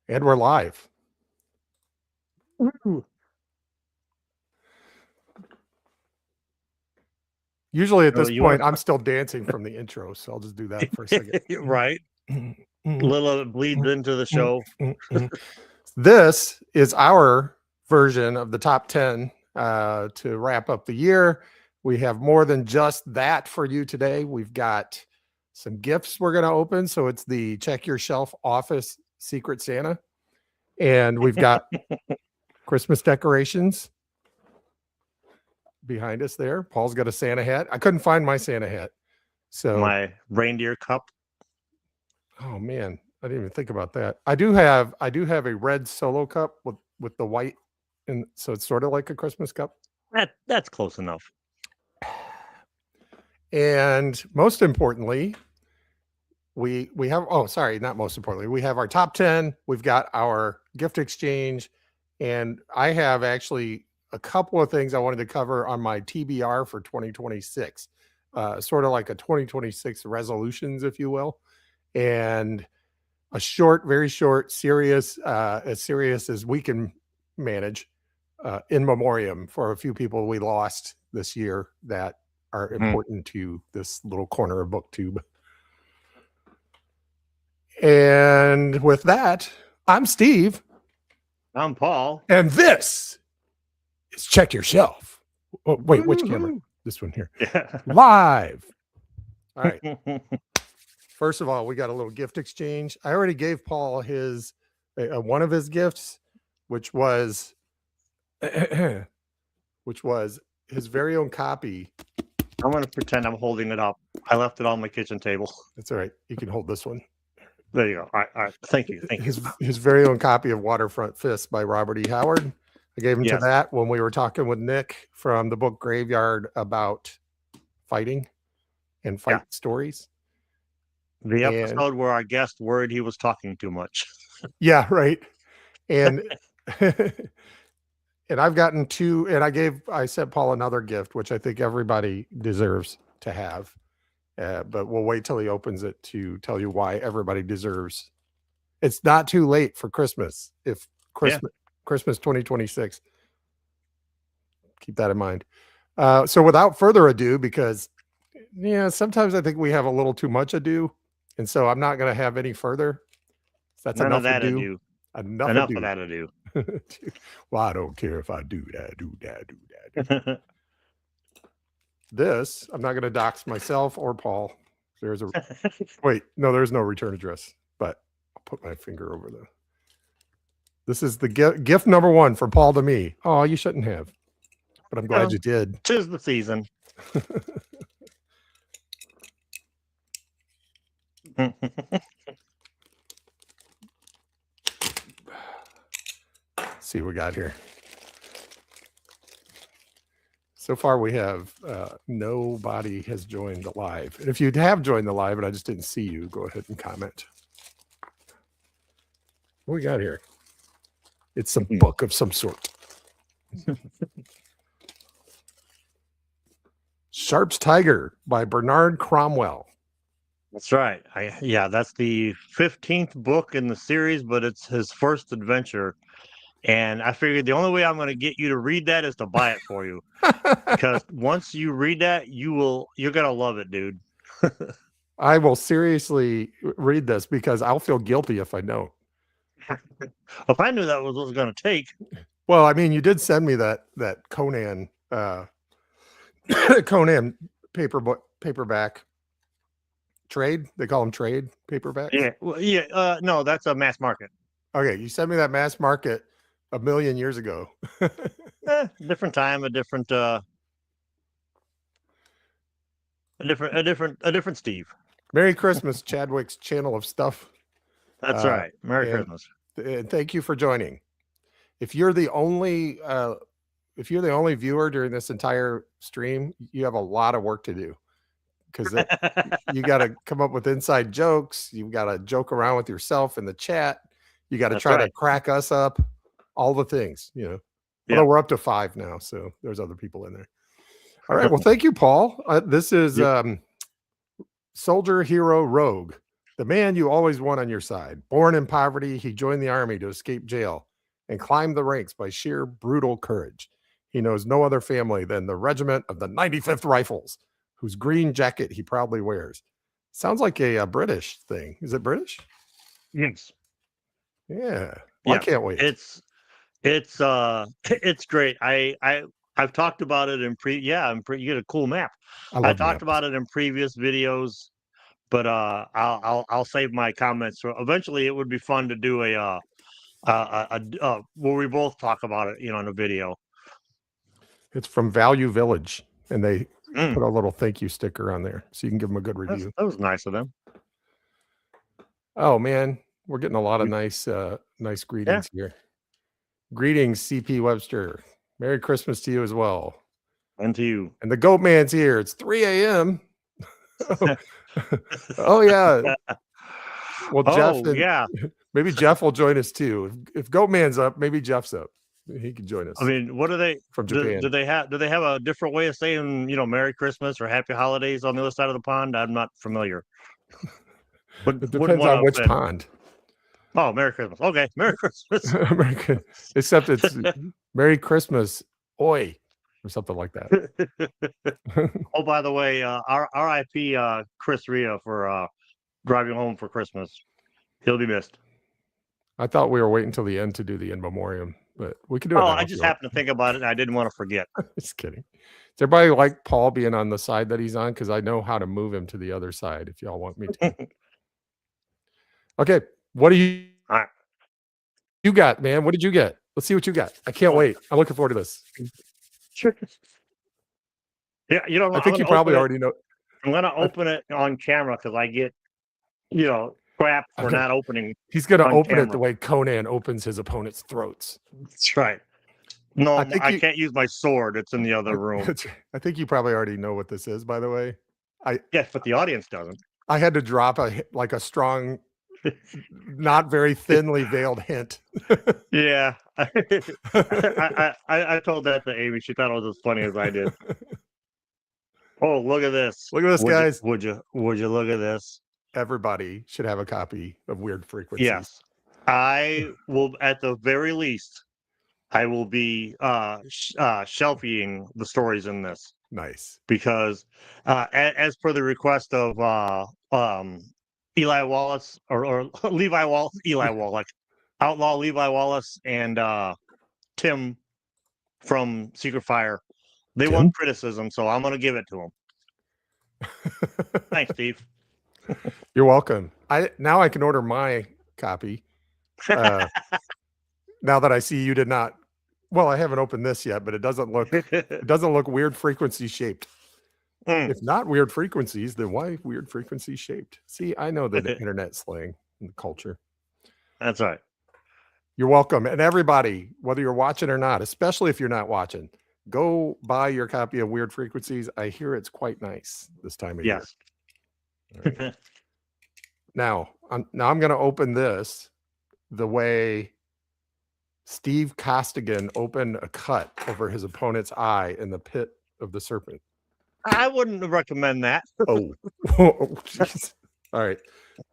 And we're live. Ooh. Usually at this point, I'm still dancing from the intro, so I'll just do that for a second. Right. Little bleeds into the show. This is our version of the top 10 to wrap up the year. We have more than just that for you today. We've got some gifts we're going to open. So it's the Check Your Shelf Office Secret Santa. And we've got Christmas decorations behind us there. Paul's got a Santa hat. I couldn't find my Santa hat. So my reindeer cup. Oh man, I didn't even think about that. I do have a red Solo cup with the white, and so it's sort of like a Christmas cup. That's close enough. And most importantly, we have not most importantly, we have our top 10. We've got our gift exchange, and I have actually a couple of things I wanted to cover on my TBR for 2026, sort of like a 2026 resolutions, if you will, and a short, very short, serious, as serious as we can manage, in memoriam for a few people we lost this year that are important to this little corner of Booktube. And with that, I'm Steve. I'm Paul. And this is Check Your Shelf. Oh, wait, which camera? This one here. Yeah. Live. All right. First of all, we got a little gift exchange. I already gave Paul his one of his gifts, which was his very own copy. I'm going to pretend I'm holding it up. I left it on my kitchen table. That's all right. You can hold this one. There you go. All right. Thank you. His very own copy of Waterfront Fist by Robert E. Howard. I gave him to that when we were talking with Nick from the book Graveyard about fighting and fight stories. The episode where our guest worried he was talking too much. Yeah, right. And and I've gotten two, and I sent Paul another gift, which I think everybody deserves to have. But we'll wait till he opens it to tell you why everybody deserves. It's not too late for Christmas. If Christmas 2026. Keep that in mind. So without further ado, because sometimes I think we have a little too much ado. And so I'm not going to have any further. That's enough of that ado. Enough of that ado. Well, I don't care if I do that. This, I'm not going to dox myself or Paul. There's there's no return address, but I'll put my finger over this is the gift number 1 from Paul to me. Oh, you shouldn't have, but I'm glad you did. 'Tis the season. See what we got here. So far, we have nobody has joined the live. And if you have joined the live and I just didn't see you, go ahead and comment. What we got here? It's some book of some sort. Sharp's Tiger by Bernard Cromwell. That's right. That's the 15th book in the series, but it's his first adventure. And I figured the only way I'm going to get you to read that is to buy it for you. Because once you read that, you're going to love it, dude. I will seriously read this because I'll feel guilty if I don't. If I knew that was what it was going to take. Well, I mean, you did send me that Conan Conan paperback trade. They call them trade paperbacks. Yeah. No, that's a mass market. Okay, you sent me that mass market a million years ago. Different time, a different Steve. Merry Christmas, Chadwick's channel of stuff. That's right. Merry Christmas. And thank you for joining. If you're the only viewer during this entire stream, you have a lot of work to do. Because you got to come up with inside jokes. You've got to joke around with yourself in the chat. You got to try to crack us up. All the things, Although we're up to 5 now, so there's other people in there. All right. Well, thank you, Paul. This is Soldier Hero Rogue The man you always want on your side. Born in poverty, he joined the army to escape jail and climbed the ranks by sheer brutal courage. He knows no other family than the regiment of the 95th Rifles, whose green jacket he proudly wears. Sounds like a British thing. Is it British? Yes. Yeah. Well, I can't wait. It's great. I've talked about it in you get a cool map. I talked about it in previous videos, but I'll save my comments. So eventually it would be fun to do a where we both talk about it, in a video. It's from Value Village, and they put a little thank you sticker on there, so you can give them a good review. That was nice of them. Oh man, we're getting a lot of nice greetings here. Greetings, CP Webster. Merry Christmas to you as well. And to you. And the Goat Man's here. It's 3 a.m. Oh yeah. Well, Jeff, maybe Jeff will join us too. If Goat Man's up, maybe Jeff's up. He can join us. I mean, what are they from Japan? Do they have a different way of saying, Merry Christmas or Happy Holidays on the other side of the pond? I'm not familiar. But it depends on which pond. Oh, Merry Christmas. Okay, Merry Christmas. Except it's Merry Christmas, oi, or something like that. Oh, by the way, R.I.P. Chris Ria for driving home for Christmas. He'll be missed. I thought we were waiting until the end to do the in memoriam, but we can do it. Oh, I just happened to think about it, and I didn't want to forget. Just kidding. Does everybody like Paul being on the side that he's on? Because I know how to move him to the other side if y'all want me to. Okay, what do you got, man? What did you get? Let's see what you got. I can't wait. I'm looking forward to this. Sure. Yeah, I think you probably already know. I'm gonna open it on camera because I get, crap for not opening. He's gonna open it the way Conan opens his opponent's throats. That's right. No, I can't use my sword. It's in the other room. I think you probably already know what this is, by the way. Yes, but the audience doesn't. I had to drop a strong, not very thinly veiled hint. Yeah. I told that to Amy. She thought it was as funny as I did. Oh, look at this. Look at this, guys. Would you look at this? Everybody should have a copy of Weird Frequencies. Yes. I will, at the very least, I will be shelfing the stories in this. Nice. Because as per the request of Eli Wallace or Levi Wallace, Eli Wallach, Outlaw Levi Wallace and Tim from Secret Fire, they want criticism, so I'm going to give it to them. Thanks, Steve. You're welcome. Now I can order my copy. Now that I see you did not. Well, I haven't opened this yet, but it doesn't look Weird Frequency shaped. If not Weird Frequencies, then why Weird Frequency shaped? See, I know the internet slang and culture. That's right. You're welcome. And everybody, whether you're watching or not, especially if you're not watching, go buy your copy of Weird Frequencies. I hear it's quite nice this time of year. Right. Now I'm going to open this the way Steve Costigan opened a cut over his opponent's eye in the pit of the serpent. I wouldn't recommend that. Oh, geez. All right.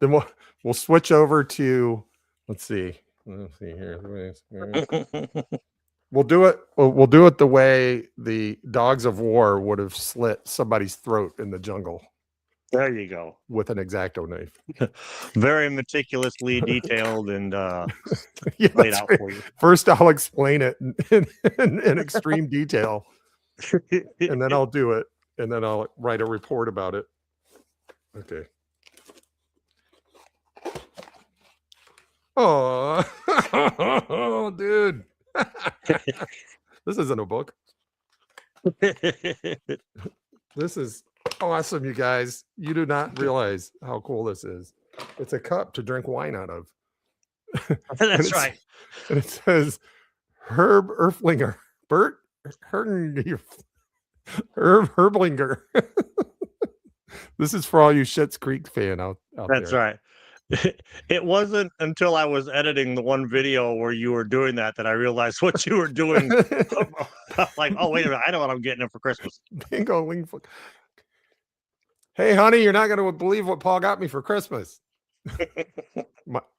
Then we'll switch over to, let's see here. We'll do it the way the Dogs of War would have slit somebody's throat in the jungle. There you go. With an X-Acto knife. Very meticulously detailed and laid out for you. First, I'll explain it in extreme detail. And then I'll do it. And then I'll write a report about it. Okay. Oh, dude. This isn't a book. This is awesome, you guys. You do not realize how cool this is. It's a cup to drink wine out of. That's right. And it says Herb Erflinger. Bert Herblinger. This is for all you Schitt's Creek fan out That's there. Right. It wasn't until I was editing the one video where you were doing that I realized what you were doing. Like, oh, wait a minute. I know what I'm getting him for Christmas. Bingo. Hey, honey, you're not going to believe what Paul got me for Christmas.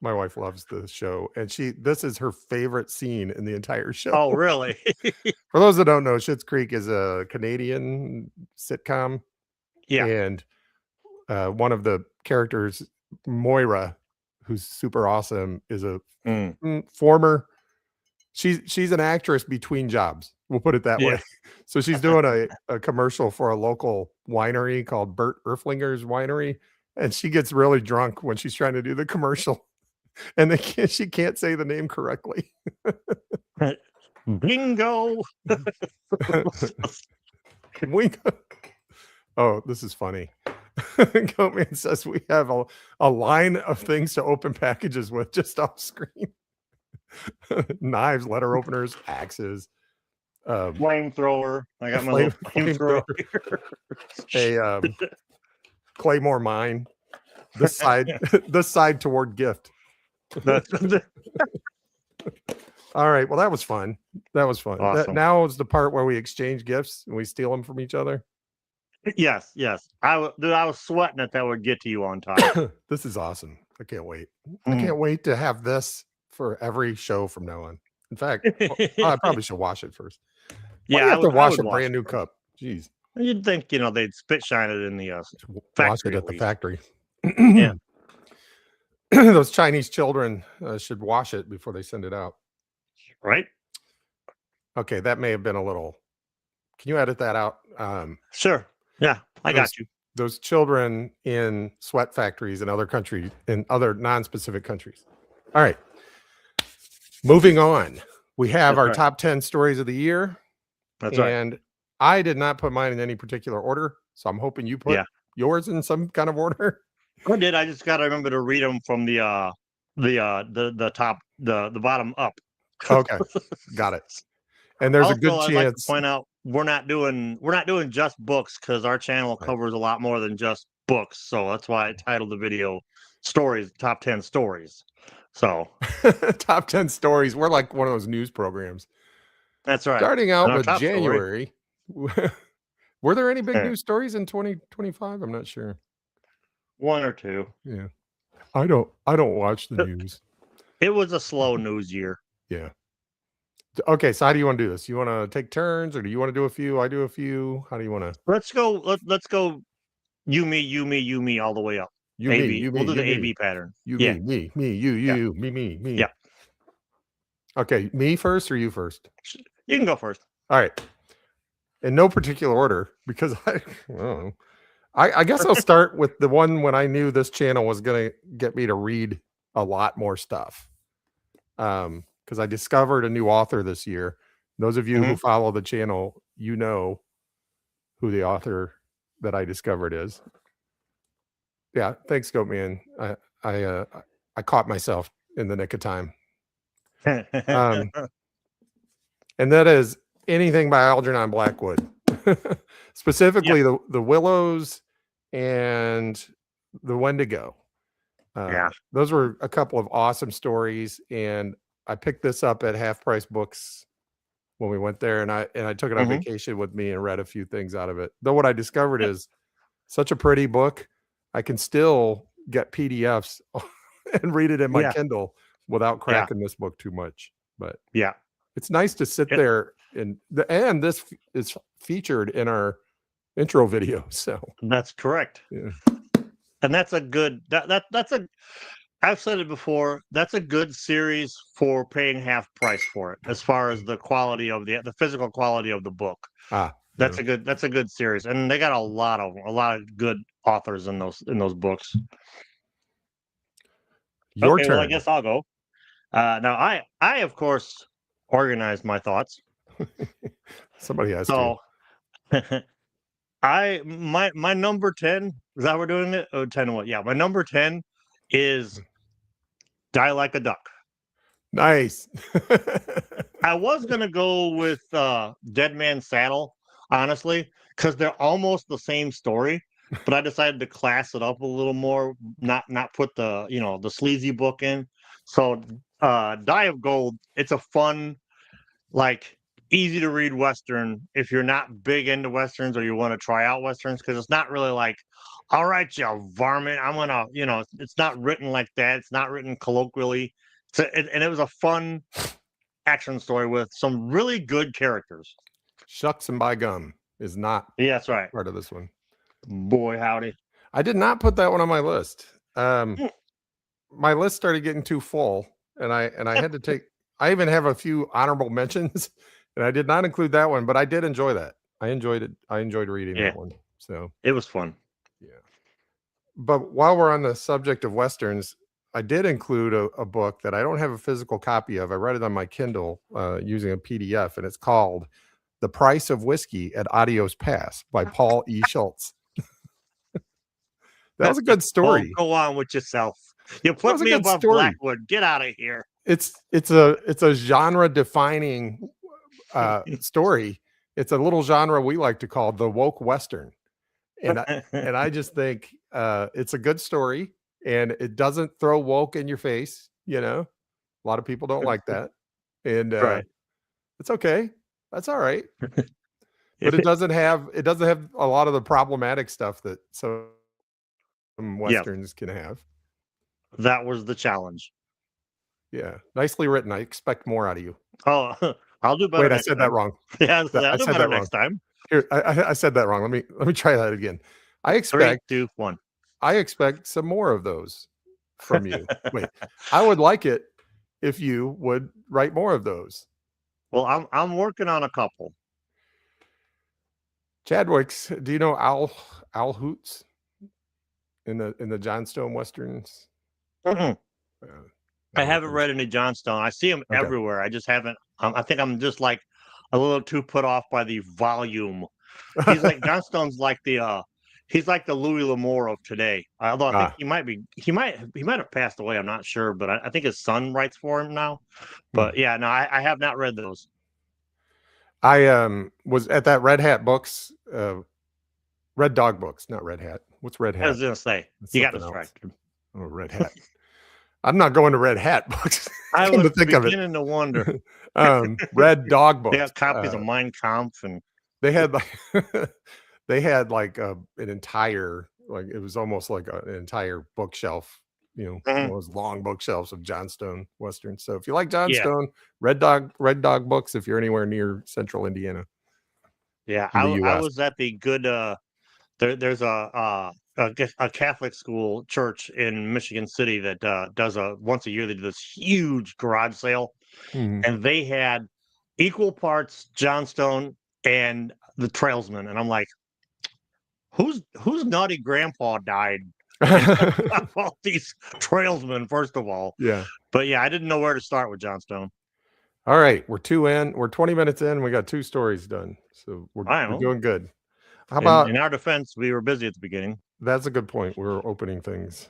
My wife loves the show, and this is her favorite scene in the entire show. Oh, really? For those that don't know, Schitt's Creek is a Canadian sitcom, Yeah. and one of the characters, Moira, who's super awesome, is a former. She's an actress between jobs. We'll put it that Yeah. way. So she's doing a commercial for a local winery called Bert Erflinger's Winery, and she gets really drunk when she's trying to do the commercial, and she can't say the name correctly. Bingo. Can we go? Oh, this is funny. Goatman says we have a line of things to open packages with just off screen. Knives, letter openers, axes, Flamethrower. I got my little flamethrower. A Claymore mine. This side toward gift. All right. Well, that was fun. That was fun. Awesome. Now is the part where we exchange gifts and we steal them from each other. Yes. I was sweating that would get to you on time. This is awesome. I can't wait. I can't wait to have this for every show from now on. In fact, I probably should wash it first. Why do you have to wash a brand new cup? Jeez. You'd think, they'd spit shine it in the wash it at the factory. Yeah. Those Chinese children should wash it before they send it out. Right? Okay, that may have been a little. Can you edit that out? Sure. Yeah, I got you. Those children in sweat factories in other countries, in other non-specific countries. All right. Moving on. We have our top 10 stories of the year. That's right. And I did not put mine in any particular order, so I'm hoping you put yours in some kind of order. I did. I just got to remember to read them from the top, the bottom up. Okay, got it. And there's also, a good I'd chance. Like to point out we're not doing just books because our channel covers a lot more than just books. So that's why I titled the video "Stories Top 10 Stories." So top 10 stories. We're like one of those news programs. That's right. Starting out with January. Were there any big news stories in 2025? I'm not sure. One or two. Yeah. I don't watch the news. It was a slow news year. Yeah. Okay, so how do you want to do this? You want to take turns, or do you want to do a few? I do a few. How do you want to? Let's go. Let's go. You me all the way up. You AB. me. You we'll me, do the you AB me. pattern. You me. You me. Yeah. Okay, me first or you first? You can go first. All right. In no particular order, because I guess I'll start with the one when I knew this channel was going to get me to read a lot more stuff. Because I discovered a new author this year. Those of you who follow the channel, you know who the author that I discovered is. Yeah, thanks, Goatman. I caught myself in the nick of time. And that is anything by Algernon Blackwood. Specifically the Willows and the Wendigo. Those were a couple of awesome stories, and I picked this up at Half Price Books when we went there, and I took it on vacation with me and read a few things out of it. Though what I discovered is such a pretty book. I can still get PDFs and read it in my Kindle without cracking this book too much. But it's nice to sit there and this is featured in our intro video. So that's correct. Yeah. And that's a good I've said it before, that's a good series for paying half price for it, as far as the quality of the physical quality of the book. That's a good series. And they got a lot of good authors in those books. Your turn. Well, I guess I'll go. Now I of course organized my thoughts. Somebody has to. My number 10, is that we're doing it? Oh, 10 what? Yeah, my number 10 is Die Like a Duck. Nice. I was gonna go with Dead Man's Saddle, honestly, because they're almost the same story, but I decided to class it up a little more, not put the the sleazy book in. So Die of Gold, it's a fun, easy to read Western if you're not big into Westerns or you want to try out Westerns, because it's not really like all right, you varmint, I'm gonna, it's not written like that. It's not written colloquially. And it was a fun action story with some really good characters. Shucks and by gum is not Yeah, that's right. part of this one. Boy, howdy. I did not put that one on my list. Hmm. My list started getting too full, and I had to take. I even have a few honorable mentions, and I did not include that one, but I did enjoy that. I enjoyed it. I enjoyed reading Yeah, that one. So it was fun. yeah. But while we're on the subject of westerns, I did include a book that I don't have a physical copy of. I read it on my Kindle using a PDF, and it's called "The Price of Whiskey at Adios Pass" by Paul E. Schultz. That was a good Oh, story. go on with yourself. You That put was a me good above story. Blackwood. Get out of here. It's a genre defining story. It's a little genre we like to call the woke western, and I just think it's a good story, and it doesn't throw woke in your face. A lot of people don't like that, and Right. it's okay. That's all right. But it doesn't have a lot of the problematic stuff that some Yeah, westerns can have. that was the challenge. Yeah, nicely written. I expect more out of you. Oh, I'll do better Wait, I next said that time. wrong. Yeah, I I'll do said better that wrong. next time. Here, I said that wrong. Let me try that again. I 3, expect 2, 1. some more of those from you. Wait, I would like it if you would write more of those. Well, I'm working on a couple. Chadwick's. Do you know Al Hoots in the Johnstone westerns? Mm-mm. Uh, I oh, haven't read any Johnstone. I see them okay. everywhere. I just haven't. I think I'm just like a little too put off by the volume. He's like Johnstone's like he's like the Louis L'Amour of today. Although I think Ah, he might have passed away. I'm not sure, but I think his son writes for him now. hmm. But yeah, no, I have not read those. I was at that Red Hat Books, Red Dog Books, not Red Hat. What's Red I was Hat? gonna say It's you got something else. distracted. Oh, Red Hat. I'm not going to Red Hat Books. I Come to was think of it. beginning to wonder. Red Dog They Books. got copies of Mein Kampf and They had like they had like an entire, like, it was almost like an entire bookshelf, one Mhm. of those long bookshelves of Johnstone westerns. So if you like Yeah, Johnstone, Red Dog Books, if you're anywhere near central Indiana yeah. in the I US. was at the good there's a Catholic school church in Michigan City that does a once a year they do this huge garage sale, Mhm. and they had equal parts Johnstone and the Trailsman, and I'm like, whose naughty grandpa died and got all these Trailsmen first of all, Yeah. but yeah, I didn't know where to start with Johnstone. All right, we're 20 minutes in, we got 2 stories done. So I we're don't know. doing good. How about In our defense, we were busy at the beginning. that's a good point. We're opening things.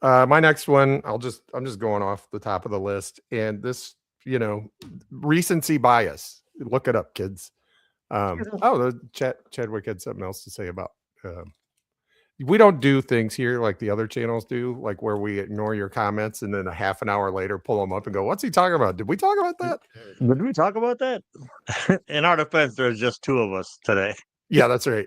My next one, I'm just going off the top of the list, and this, recency bias. Look it up, kids. The Chadwick had something else to say about. We don't do things here like the other channels do, like where we ignore your comments and then a half an hour later pull them up and go, "What's he talking about? Did we talk about that?" Did we talk about that? In our defense, there's just 2 of us today. Yeah, that's right.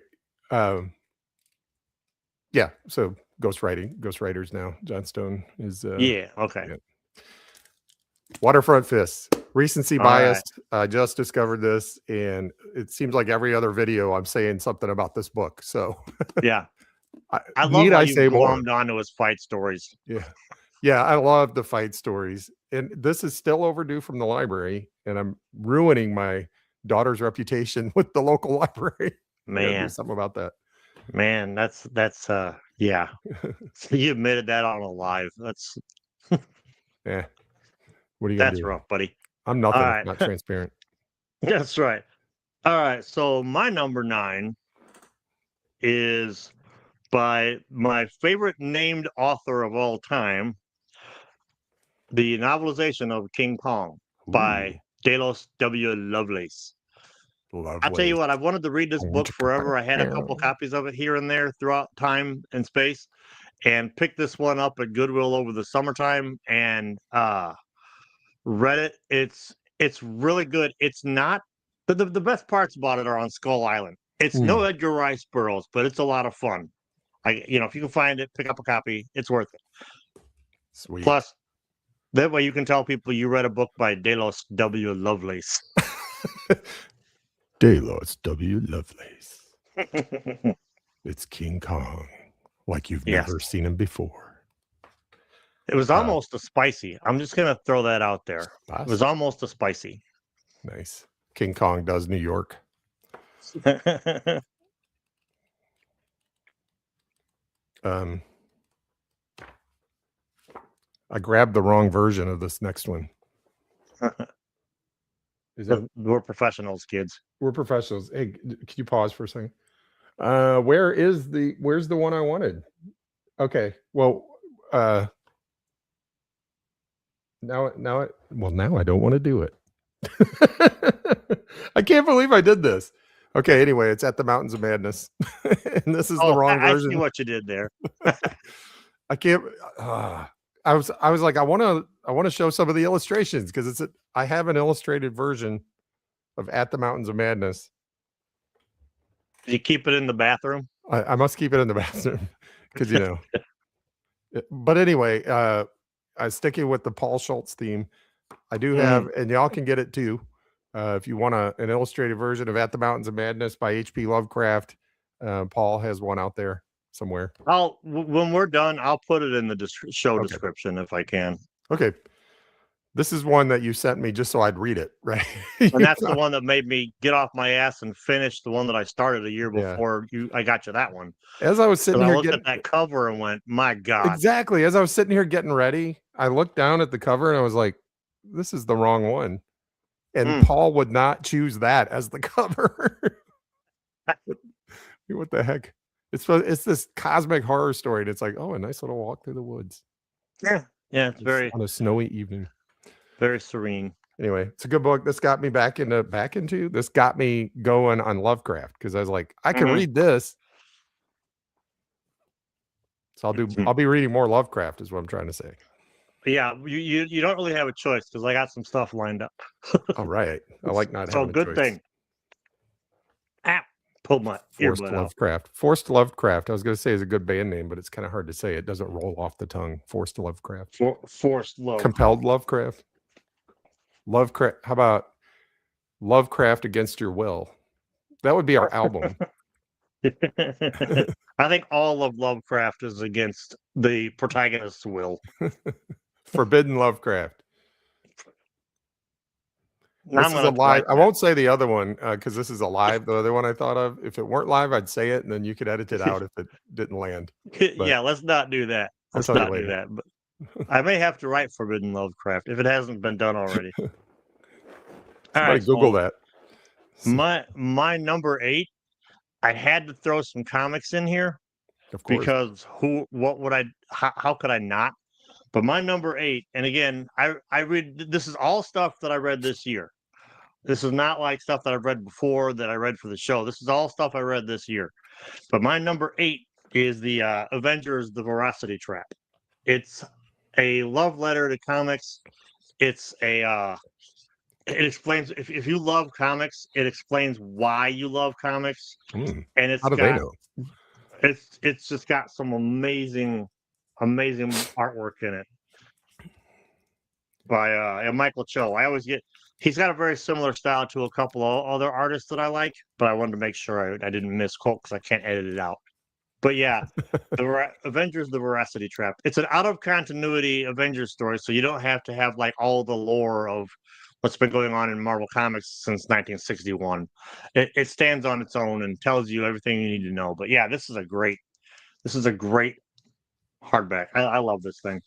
Yeah, so ghostwriters now. Johnstone is Yeah, okay. yeah. Waterfront Fists. Recency All bias. right. I just discovered this, and it seems like every other video I'm saying something about this book. So Yeah. I love need how I you say more? glommed onto his fight stories. Yeah. Yeah, I love the fight stories. And this is still overdue from the library, and I'm ruining my daughter's reputation with the local library. I gotta do Man, something about that. man, that's yeah. You admitted that on a live. Yeah. What are you gonna That's do? rough, buddy. I'm All nothing if right. not transparent. That's right. All right. So my number 9 is by my favorite named author of all time, the novelization of King Kong Ooh, by Delos W. Lovelace. I'll tell you Lovelace. what, I've wanted to read this book forever. I had a couple copies of it here and there throughout time and space, and picked this one up at Goodwill over the summertime and read it. It's really good. It's not the best parts about it are on Skull Island. It's no Mm, Edgar Rice Burroughs, but it's a lot of fun. If you can find it, pick up a copy. It's worth it. Sweet. Plus, that way you can tell people you read a book by Delos W. Lovelace. Delos W. Lovelace. It's King Kong, like you've Yes. never seen him before. It was almost a spicy. I'm just gonna throw that out there. It was almost a spicy. Nice. King Kong does New York. I grabbed the wrong version of this next one. We're professionals, kids. We're professionals. Hey, can you pause for a second? Where's the one I wanted? Okay. Well, now I don't want to do it. I can't believe I did this. Okay, anyway, it's At the Mountains of Madness. And this is the wrong version. I see what you did there. I can't I was like, I want to show some of the illustrations because I have an illustrated version of At the Mountains of Madness. Did you keep it in the bathroom? I must keep it in the bathroom because But anyway, I'm sticking with the Paul Schultz theme. I do have, and y'all can get it too. If you want an illustrated version of At the Mountains of Madness by H.P. Lovecraft, Paul has one out there somewhere. When we're done, I'll put it in the show description if I can. Okay. This is one that you sent me just so I'd read it, right? And that's the one that made me get off my ass and finish the one that I started a year before I got you that one. As I was sitting here, I looked at that cover and went, "My God!" Exactly. As I was sitting here getting ready, I looked down at the cover and I was like, "This is the wrong one." And Paul would not choose that as the cover. What the heck? It's this cosmic horror story, and it's like, oh, a nice little walk through the woods. Yeah, it's very on a snowy evening. Very serene. Anyway, it's a good book. This got me back into this got me going on Lovecraft because I was like, I can read this. So I'll be reading more Lovecraft is what I'm trying to say. Yeah, you don't really have a choice because I got some stuff lined up. All right. I like not having a good choice. Thing. Pulled my Forced Lovecraft. Out. Forced Lovecraft. I was going to say is a good band name, but it's kind of hard to say. It doesn't roll off the tongue. Forced Lovecraft. Forced Love. Compelled Lovecraft. Lovecraft. How about Lovecraft Against Your Will? That would be our album. I think all of Lovecraft is against the protagonist's will. Forbidden Lovecraft. This is a live. I won't say the other one because this is a live. The other one I thought of. If it weren't live, I'd say it, and then you could edit it out if it didn't land. But yeah, let's not do that. Let's not do that. But I may have to write Forbidden Lovecraft if it hasn't been done already. Somebody Google that. My number 8. I had to throw some comics in here. Of course. Because how could I not? But my number 8, and again, I read, this is all stuff that I read this year. This is not like stuff that I've read before that I read for the show. This is all stuff I read this year. But my number 8 is the Avengers, The Veracity Trap. It's a love letter to comics. It's it explains, if you love comics, it explains why you love comics. And how do they know? It's just got some amazing artwork in it by Michael Cho. He's got a very similar style to a couple of other artists that I like, but I wanted to make sure I didn't misquote because I can't edit it out. But yeah, the Avengers, The Veracity Trap. It's an out of continuity Avengers story, so you don't have to have like all the lore of what's been going on in Marvel Comics since 1961. It stands on its own and tells you everything you need to know. But yeah, this is a great hardback. I love this thing.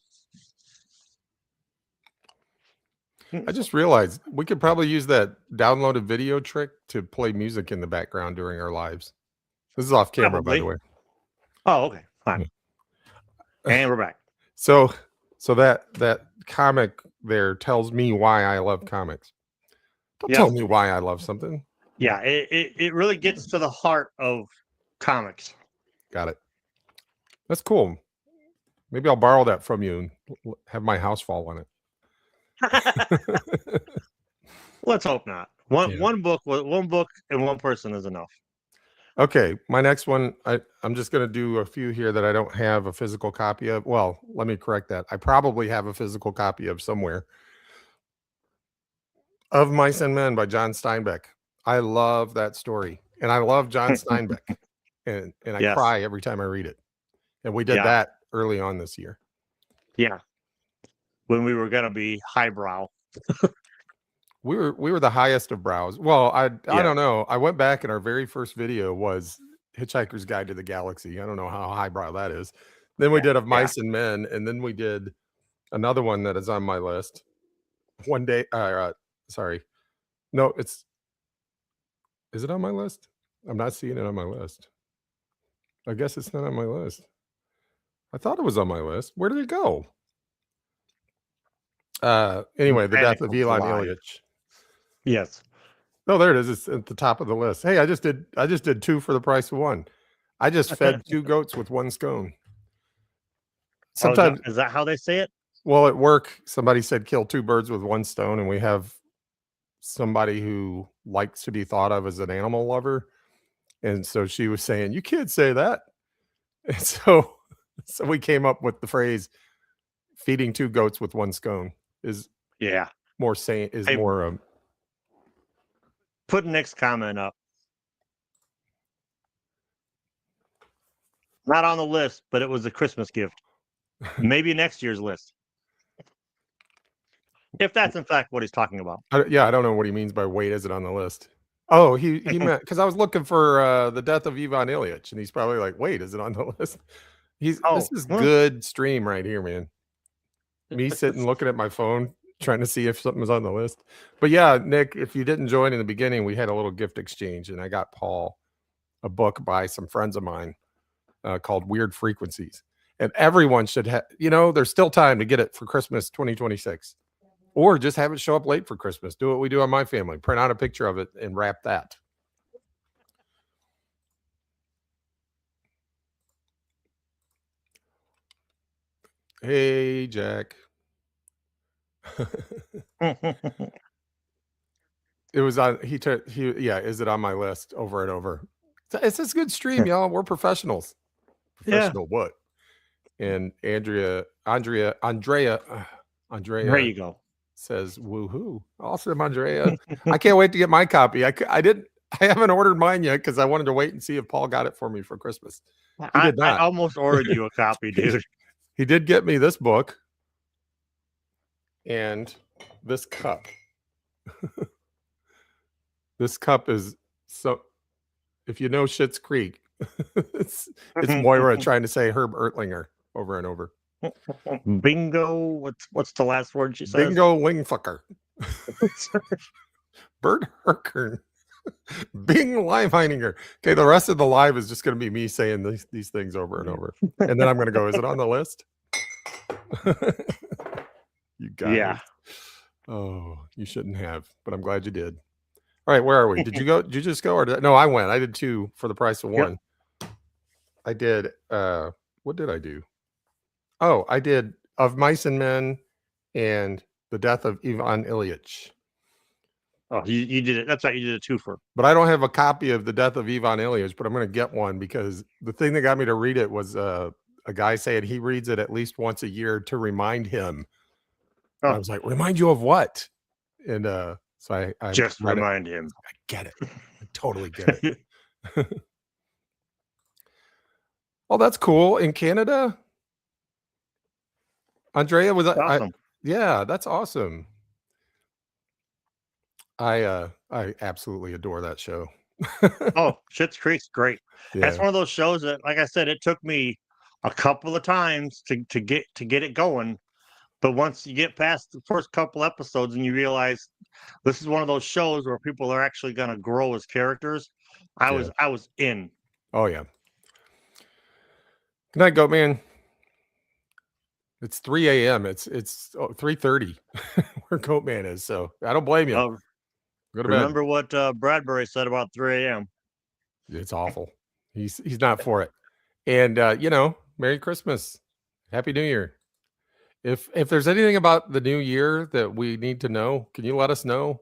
I just realized we could probably use that downloaded video trick to play music in the background during our lives. This is off camera, by the way. Oh, okay. Fine. And we're back. So that comic there tells me why I love comics. Don't tell me why I love something. Yeah, it really gets to the heart of comics. Got it. That's cool. Maybe I'll borrow that from you and have my house fall on it. Let's hope not. One book and one person is enough. Okay, my next one, I'm just going to do a few here that I don't have a physical copy of. Well, let me correct that. I probably have a physical copy of somewhere. Of Mice and Men by John Steinbeck. I love that story, and I love John Steinbeck, and I Yes. cry every time I read it. And we did Yeah. that early on this year. Yeah. When we were gonna be highbrow. We were the highest of brows. Well, I Yeah. don't know. I went back and our very first video was Hitchhiker's Guide to the Galaxy. I don't know how highbrow that is. Then we Yeah, did Of yeah. Mice and Men, and then we did another one that is on my list. One day, sorry, no, is it on my list? I'm not seeing it on my list. I guess it's not on my list. I thought it was on my list. Where did it go? Anyway, The Death of Mechanical Elon Fly. Ilyich. Yes. Oh, there it is. It's at the top of the list. Hey, I just did 2 for the price of 1. I just fed 2 goats with 1 scone. Sometimes, is that how they say it? well, at work, somebody said kill 2 birds with 1 stone, and we have somebody who likes to be thought of as an animal lover, and so she was saying, "You can't say that." And so we came up with the phrase, "Feeding 2 goats with 1 scone" is Yeah. more sane, is Hey, more put next comment up. Not on the list, but it was a Christmas gift. Maybe next year's list. If that's in fact what he's talking about. yeah, I don't know what he means by wait, is it on the list? Oh, he meant, because I was looking for The Death of Ivan Ilyich, and he's probably like, wait, is it on the list? This is good stream right here, man. Me sitting looking at my phone trying to see if something was on the list. But yeah, Nick, if you didn't join in the beginning, we had a little gift exchange, and I got Paul a book by some friends of mine called Weird Frequencies. And everyone should have, there's still time to get it for Christmas 2026. Or just have it show up late for Christmas. Do what we do on my family. Print out a picture of it and wrap that. Hey, Jack. It was on, yeah, is it on my list over and over? It's a good stream, y'all. We're professionals. Professional what? And Andrea There you go. says, woohoo. Awesome, Andrea. I can't wait to get my copy. I haven't ordered mine yet because I wanted to wait and see if Paul got it for me for Christmas. He did not. I almost ordered you a copy, dude. He did get me this book and this cup. This cup is, so if you know Schitt's Creek, it's Moira trying to say Herb Ertlinger over and over. Bingo. What's the last word she says? Bingo wingfucker. Bert Herkern. Bing Liveheininger. Okay, the rest of the live is just going to be me saying these things over and over. And then I'm going to go, is it on the list? You guys. Yeah. Oh, you shouldn't have, but I'm glad you did. All right, where are we? Did you go? Did you just go? Or no, I went. I did 2 for the price of 1. Yep. I did, what did I do? Oh, I did Of Mice and Men and The Death of Ivan Ilyich. Oh, you did it. That's right. You did a 2 for. But I don't have a copy of The Death of Ivan Ilyich, but I'm going to get one because the thing that got me to read it was a guy saying he reads it at least once a year to remind him. Oh. I was like, remind you of what? And so I just remind him. I get it. I totally get it. Oh, that's cool. In Canada, Andrea was awesome. Yeah, that's awesome. I absolutely adore that show. Oh, Schitt's Creek's great. Yeah. That's one of those shows that, like I said, it took me a couple of times to get it going. But once you get past the first couple episodes and you realize this is one of those shows where people are actually going to grow as characters, I was in. Oh yeah. Good night, Goat Man. It's 3 a.m. It's 3:30 where Goat Man is. So I don't blame you. Remember what Bradbury said about 3 a.m. It's awful. He's not for it. And Merry Christmas, Happy New Year. If there's anything about the new year that we need to know, can you let us know?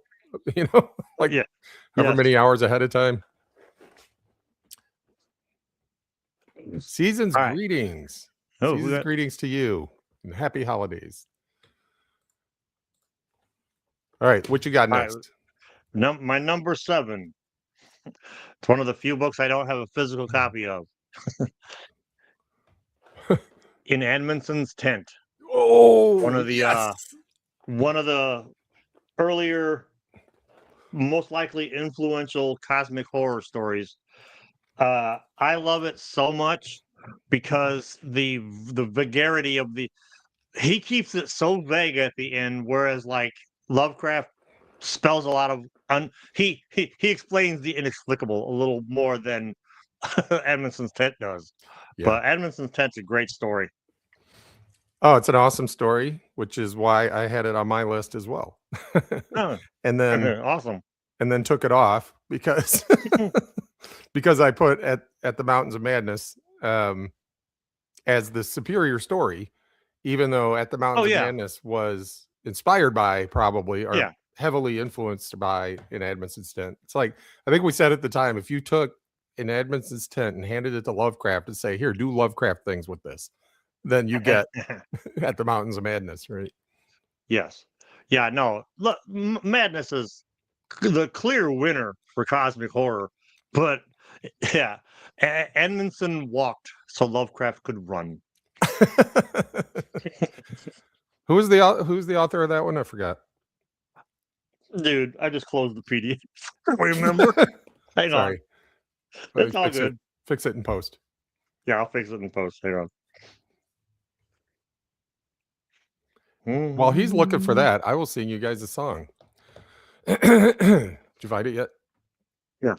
However many hours ahead of time. Season's All right. greetings. Oh, Season's greetings to you. And happy holidays. All right. What you got all right. next? My number 7. It's one of the few books I don't have a physical copy of. In Edmondson's Tent. Oh, One of the yes. one of the earlier, most likely influential cosmic horror stories. I love it so much because the vagarity of he keeps it so vague at the end, whereas like Lovecraft spells a lot of he explains the inexplicable a little more than Edmondson's Tent does. Yeah. But Edmondson's Tent's a great story. Oh, it's an awesome story, which is why I had it on my list as well. Oh, and then awesome. And then took it off because because I put at the Mountains of Madness as the superior story, even though At the Mountains of Madness was inspired by probably or heavily influenced by In Edmondson's Tent. It's like I think we said at the time, if you took In Edmondson's Tent and handed it to Lovecraft and say, here, do Lovecraft things with this, then you get At the Mountains of Madness, right? Yes. Yeah, no. Look, Madness is the clear winner for cosmic horror, but yeah, Edmondson walked so Lovecraft could run. Who's the author of that one? I forgot. Dude, I just closed the PDF. Remember? Hang Sorry. on. It's all good. Fix it in post. Yeah, I'll fix it in post. Hang on. While he's looking for that, I will sing you guys a song. Did you find it yet? Yeah.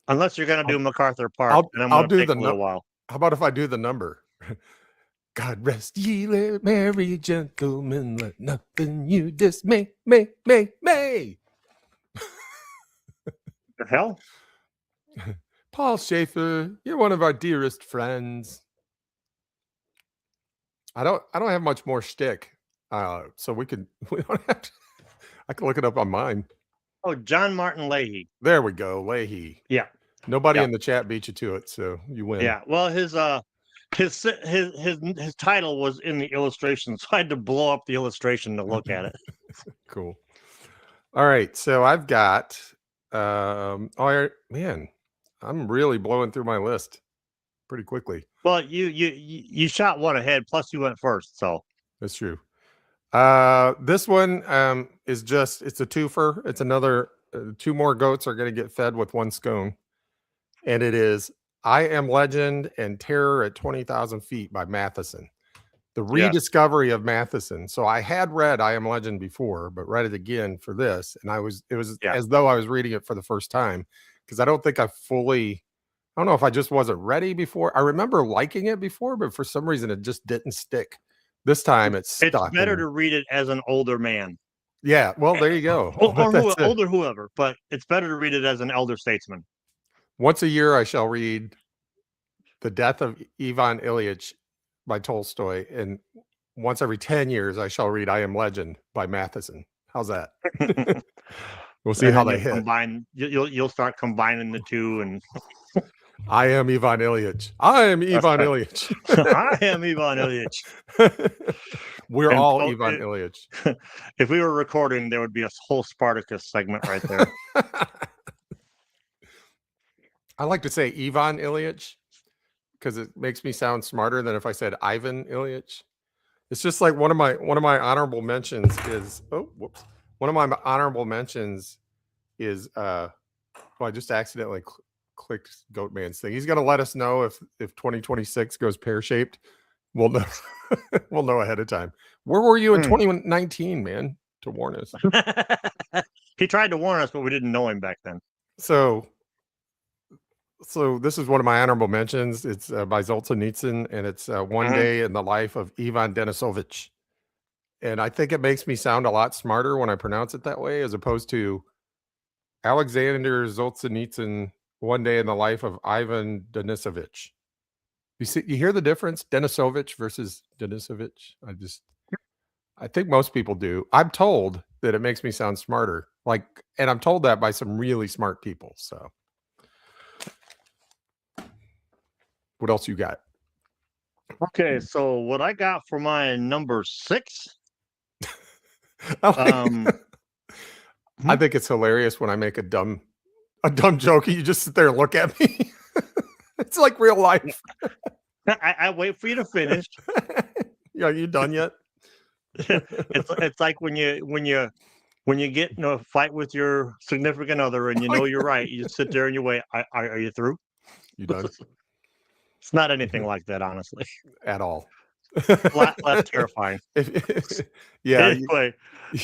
Unless you're gonna do MacArthur Park, I'll do the number. How about if I do the number? God rest ye, merry gentlemen, let nothing you dismay, may. The hell? Paul Schaefer, you're one of our dearest friends. I don't have much more shtick, so we don't have to. I can look it up on mine. Oh, John Martin Leahy. There we go, Leahy. Yeah. Nobody in the chat beat you to it, so you win. Yeah. Well, his title was in the illustration, so I had to blow up the illustration to look at it. Cool. All right, so I've got. Man, I'm really blowing through my list pretty quickly. Well, you shot one ahead, plus you went first, so that's true. This one is just it's a twofer. It's another 2 more goats are going to get fed with 1 scone, and it is I Am Legend and Terror at 20,000 Feet by Matheson. The rediscovery of Matheson. So I had read I Am Legend before, but read it again for this, and it was as though I was reading it for the first time because I don't think I don't know if I just wasn't ready before. I remember liking it before, but for some reason it just didn't stick. This time it's stuck. It's better to read it as an older man. Yeah, well, there you go. Or older whoever, but it's better to read it as an elder statesman. Once a year I shall read The Death of Ivan Ilyich by Tolstoy, and once every 10 years I shall read I Am Legend by Matheson. How's that? We'll see how they hit. You'll start combining the two, and I am Ivan Ilyich. I am Ivan Ilyich. I am Ivan Ilyich. We're all Ivan Ilyich. If we were recording, there would be a whole Spartacus segment right there. I like to say Ivan Ilyich because it makes me sound smarter than if I said Ivan Ilyich. It's just like one of my honorable mentions is one of my honorable mentions is well, I just accidentally clicked Goatman's thing. He's gonna let us know if 2026 goes pear-shaped. We'll know we'll know ahead of time. Where were you in 2019, man, to warn us? He tried to warn us, but we didn't know him back then. So this is one of my honorable mentions. It's by Solzhenitsyn, and it's One Day in the Life of Ivan Denisovich. And I think it makes me sound a lot smarter when I pronounce it that way, as opposed to Alexander Solzhenitsyn, One Day in the Life of Ivan Denisovich. You hear the difference? Denisovich versus Denisovich? I think most people do. I'm told that it makes me sound smarter. And I'm told that by some really smart people. So What else you got? Okay, so what I got for my number 6, I um, I hmm? think it's hilarious when I make a dumb joke and you just sit there and look at me. It's like real life. I wait for you to finish. Yeah, are you done yet? It's like when you get in a fight with your significant other and you know you're right, you just sit there and you wait. Are you through? You done? It's not anything like that, honestly. At all. A lot less terrifying. Yeah, Anyway,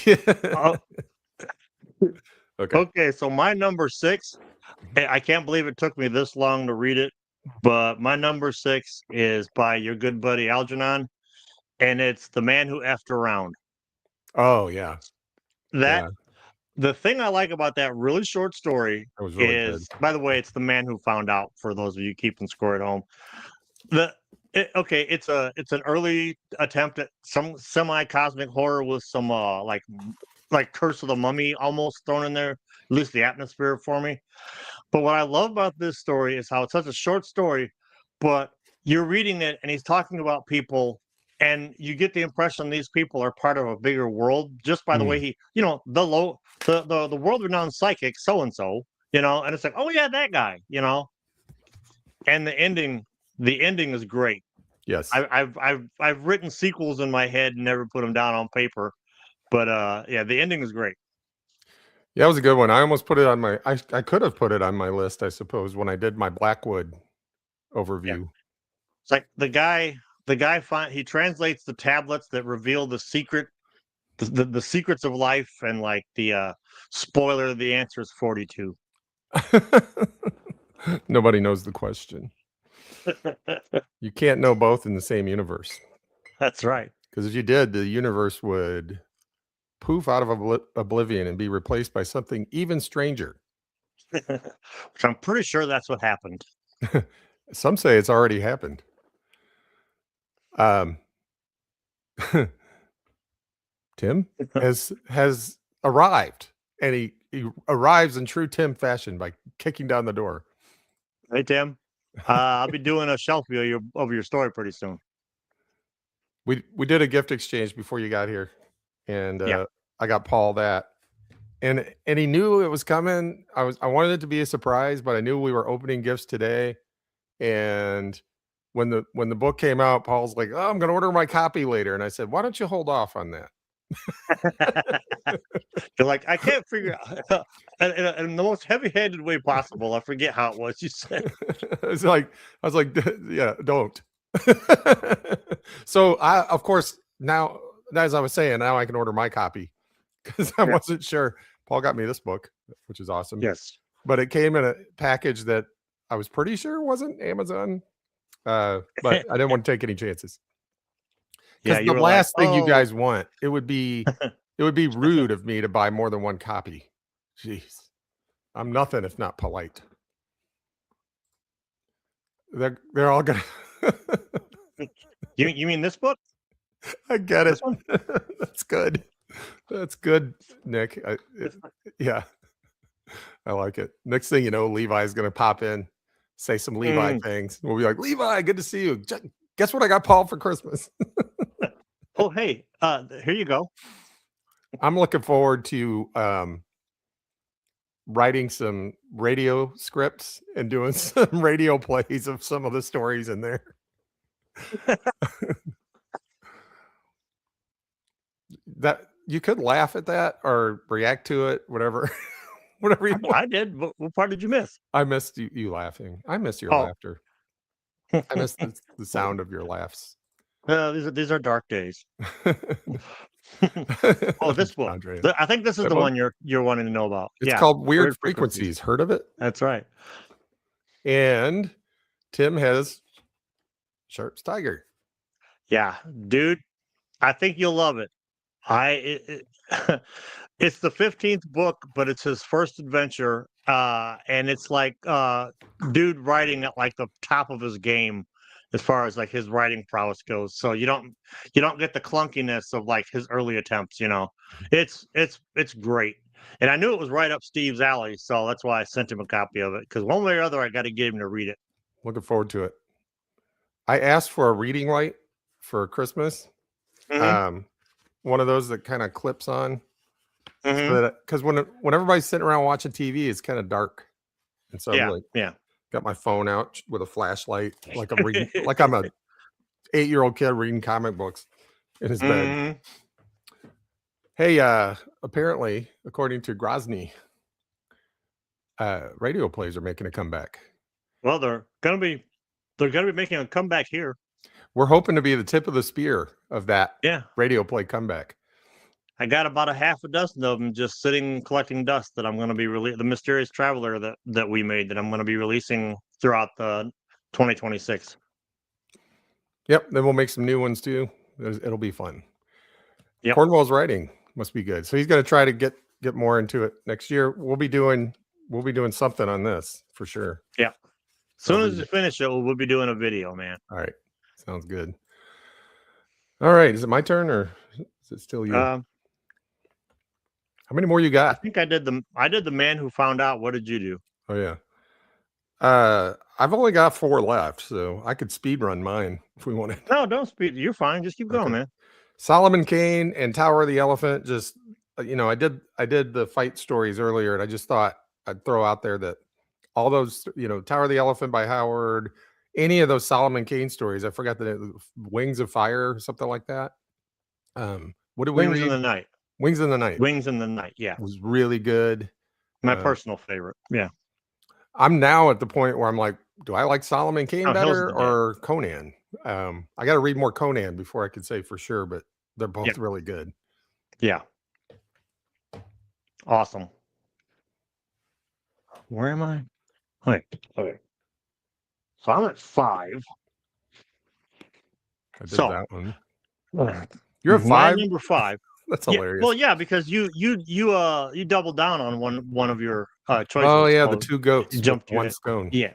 yeah. uh, Okay. okay, so my number 6, I can't believe it took me this long to read it, but my number 6 is by your good buddy Algernon, and it's The Man Who Effed Around. Oh, yeah. That Yeah, The thing I like about that really short story that was really good. is, by the way, it's The Man Who Found Out, for those of you keeping score at home. Okay, it's an early attempt at some semi-cosmic horror with some like Curse of the Mummy almost thrown in there, at least the atmosphere for me. But what I love about this story is how it's such a short story, but you're reading it and he's talking about people, and you get the impression these people are part of a bigger world just by the way Mm, he, the world renowned psychic so and so, and it's like, oh yeah, that guy, and the ending is great. yes. I've written sequels in my head and never put them down on paper, but yeah, the ending is great. Yeah, that was a good one. I almost put it on my I could have put it on my list, I suppose, when I did my Blackwood Yeah, overview. it's like he translates the tablets that reveal the secrets of life, and like the spoiler, the answer is 42. Nobody knows the question. You can't know both in the same universe, That's right. because if you did, the universe would poof out of oblivion and be replaced by something even stranger. Which I'm pretty sure that's what happened. Some say it's already happened. Um, Tim has arrived, and he arrives in true Tim fashion by kicking down the door. Hey Tim, I'll be doing a shelf view of your story pretty soon. We did a gift exchange before you got here, and Yeah. I got Paul that, and he knew it was coming. I wanted it to be a surprise, but I knew we were opening gifts today, and when the book came out, Paul's like, "Oh, I'm going to order my copy later," and I said, "Why don't you hold off on that?" You're like, I can't figure out in the most heavy-handed way possible. I forget how it was you said. It's like I was like, "Yeah, don't." So of course, now as I was saying, now I can order my copy because I Yeah. wasn't sure. Paul got me this book, which is awesome, Yes. but it came in a package that I was pretty sure wasn't Amazon. But I didn't want to take any chances, Yeah, because you the were like, last thing you oh. guys want, it would be rude of me to buy more than one copy. Jeez, I'm nothing if not polite. They're all gonna. You mean this book? I get This it. one? That's good. That's good, Nick. Yeah, I like it. Next thing you know, Levi's gonna pop in, say some Levi Mm. things. We'll be like, Levi, good to see you. Guess what I got Paul for Christmas? Oh, hey, here you go. I'm looking forward to writing some radio scripts and doing some radio plays of some of the stories in there. That you could laugh at that or react to it, whatever, whatever you want. I did. What part did you miss? I missed you laughing. I miss your Oh, laughter. I miss the sound of your laughs. these are dark days. Oh, this book. Andrea. I think this is That the book? one you're wanting to know about. It's Yeah, called Weird Weird Frequencies. Frequencies. Heard of it? That's right. And Tim has Sharp's Tiger. Yeah, dude, I think you'll love it. It's the 15th book, but it's his first adventure, and it's like dude writing at like the top of his game as far as like his writing prowess goes. So you don't get the clunkiness of like his early attempts. It's great, and I knew it was right up Steve's alley, so that's why I sent him a copy of it, because one way or other I got to get him to read it. Looking forward to it. I asked for a reading light for Christmas. Mm-hmm. One of those that kind of clips on, Mm-hmm. so that because when everybody's sitting around watching TV, it's kind of dark, and so I'm Yeah. like, Yeah. got my phone out with a flashlight, like I'm reading, like I'm a 8-year-old kid reading comic books in his bed. Mm-hmm. Hey, apparently, according to Grozny, radio plays are making a comeback. Well, they're gonna be making a comeback here. We're hoping to be the tip of the spear of that Yeah. radio play comeback. I got about a half a dozen of them just sitting collecting dust that I'm going to be the Mysterious Traveler that we made that I'm going to be releasing throughout the 2026. Yep, then we'll make some new ones too. It'll be fun. Yep. Cornwall's writing must be good, so he's going to try to get more into it next year. We'll be doing something on this for sure. Yeah. As soon as you finish it, we'll be doing a video, man. All right, sounds good. All right, is it my turn or is it still you? How many more you I got? think I did the Man Who Found Out. What did you do? Oh yeah. I've only got 4 left, so I could speed run mine if we wanted. No, don't speed. You're fine. Just keep going, man. Solomon Kane and Tower of the Elephant. Just I did the fight stories earlier, and I just thought I'd throw out there that all those, Tower of the Elephant by Howard, any of those Solomon Kane stories. I forgot the name, Wings of Fire or something like that. What did we read? Wings in the Night. Wings in the Night. Wings in the Night. Yeah, It was really good. my personal favorite. Yeah. I'm now at the point where I'm like, do I like Solomon Kane better Hell's the or Conan? I got to read more Conan before I could say for sure, but they're both really good. Yeah. Awesome. Where am I? Wait. Okay. So I'm at 5. I did that one. Uh, You're at 5? Number 5. That's hilarious. Well, yeah, because you doubled down on one of your choices. Oh yeah, the 2 goats. You jumped one scone. Yeah.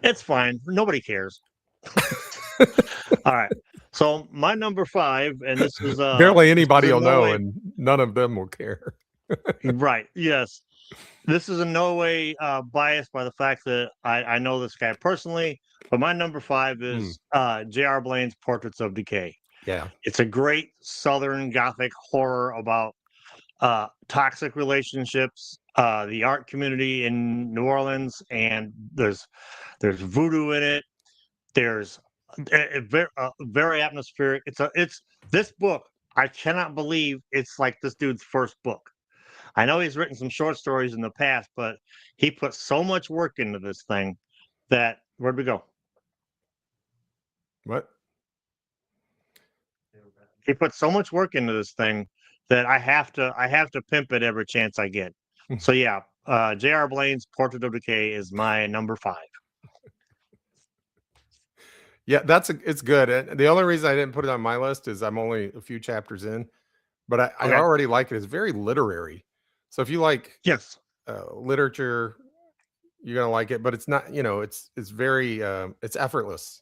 It's fine. Nobody cares. All right. So my number 5, and this is barely anybody will know, and none of them will care. Right. Yes. This is in no way biased by the fact that I know this guy personally, but my number 5 is J.R. Blaine's Portraits of Decay. Yeah. It's a great Southern Gothic horror about toxic relationships, the art community in New Orleans, and there's voodoo in it. There's very atmospheric. It's this book. I cannot believe it's like this dude's first book. I know he's written some short stories in the past, but he put so much work into this thing that where'd we go? What? He put so much work into this thing that I have to pimp it every chance I get. So yeah, J.R. Blaine's Portrait of Decay is my number 5. Yeah, it's good. And the only reason I didn't put it on my list is I'm only a few chapters in, but I already like it. It's very literary. So if you like literature, you're gonna like it. But it's not, it's very it's effortless.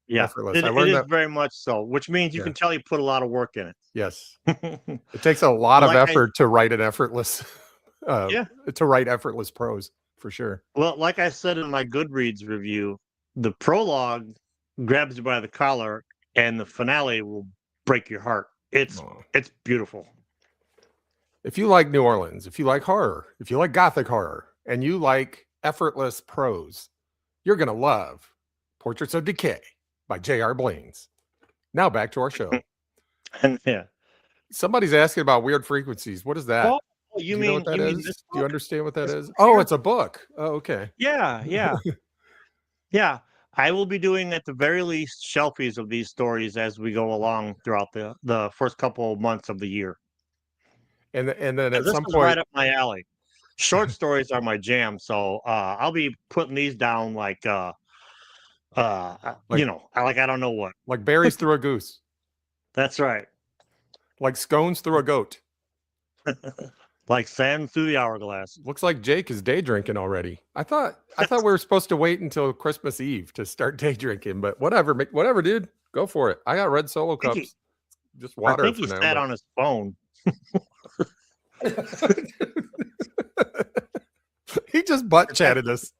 Yeah, effortless. it is very much so, which means you can tell you put a lot of work in it. Yes, it takes a lot of effort to write an effortless, to write effortless prose for sure. Well, like I said in my Goodreads review, the prologue grabs you by the collar, and the finale will break your heart. It's beautiful. If you like New Orleans, if you like horror, if you like Gothic horror, and you like effortless prose, you're gonna love Portraits of Decay by J.R. Blaine's. Now back to our show. And somebody's asking about weird frequencies. What is that? Oh, Do you know what that is? Do you understand what that is? book? Oh, it's a book. Oh, okay. Yeah. Yeah. I will be doing at the very least shelfies of these stories as we go along throughout the first couple of months of the year. And then at this some is point, right up my alley. Short stories are my jam, so I'll be putting these down like I don't know what. Like berries through a goose. That's right. Like scones through a goat. Like sand through the hourglass. Looks like Jake is day drinking already. I thought we were supposed to wait until Christmas Eve to start day drinking, but whatever, dude. Go for it. I got red Solo cups. Just water. I think he sat on his phone. He just butt chatted us.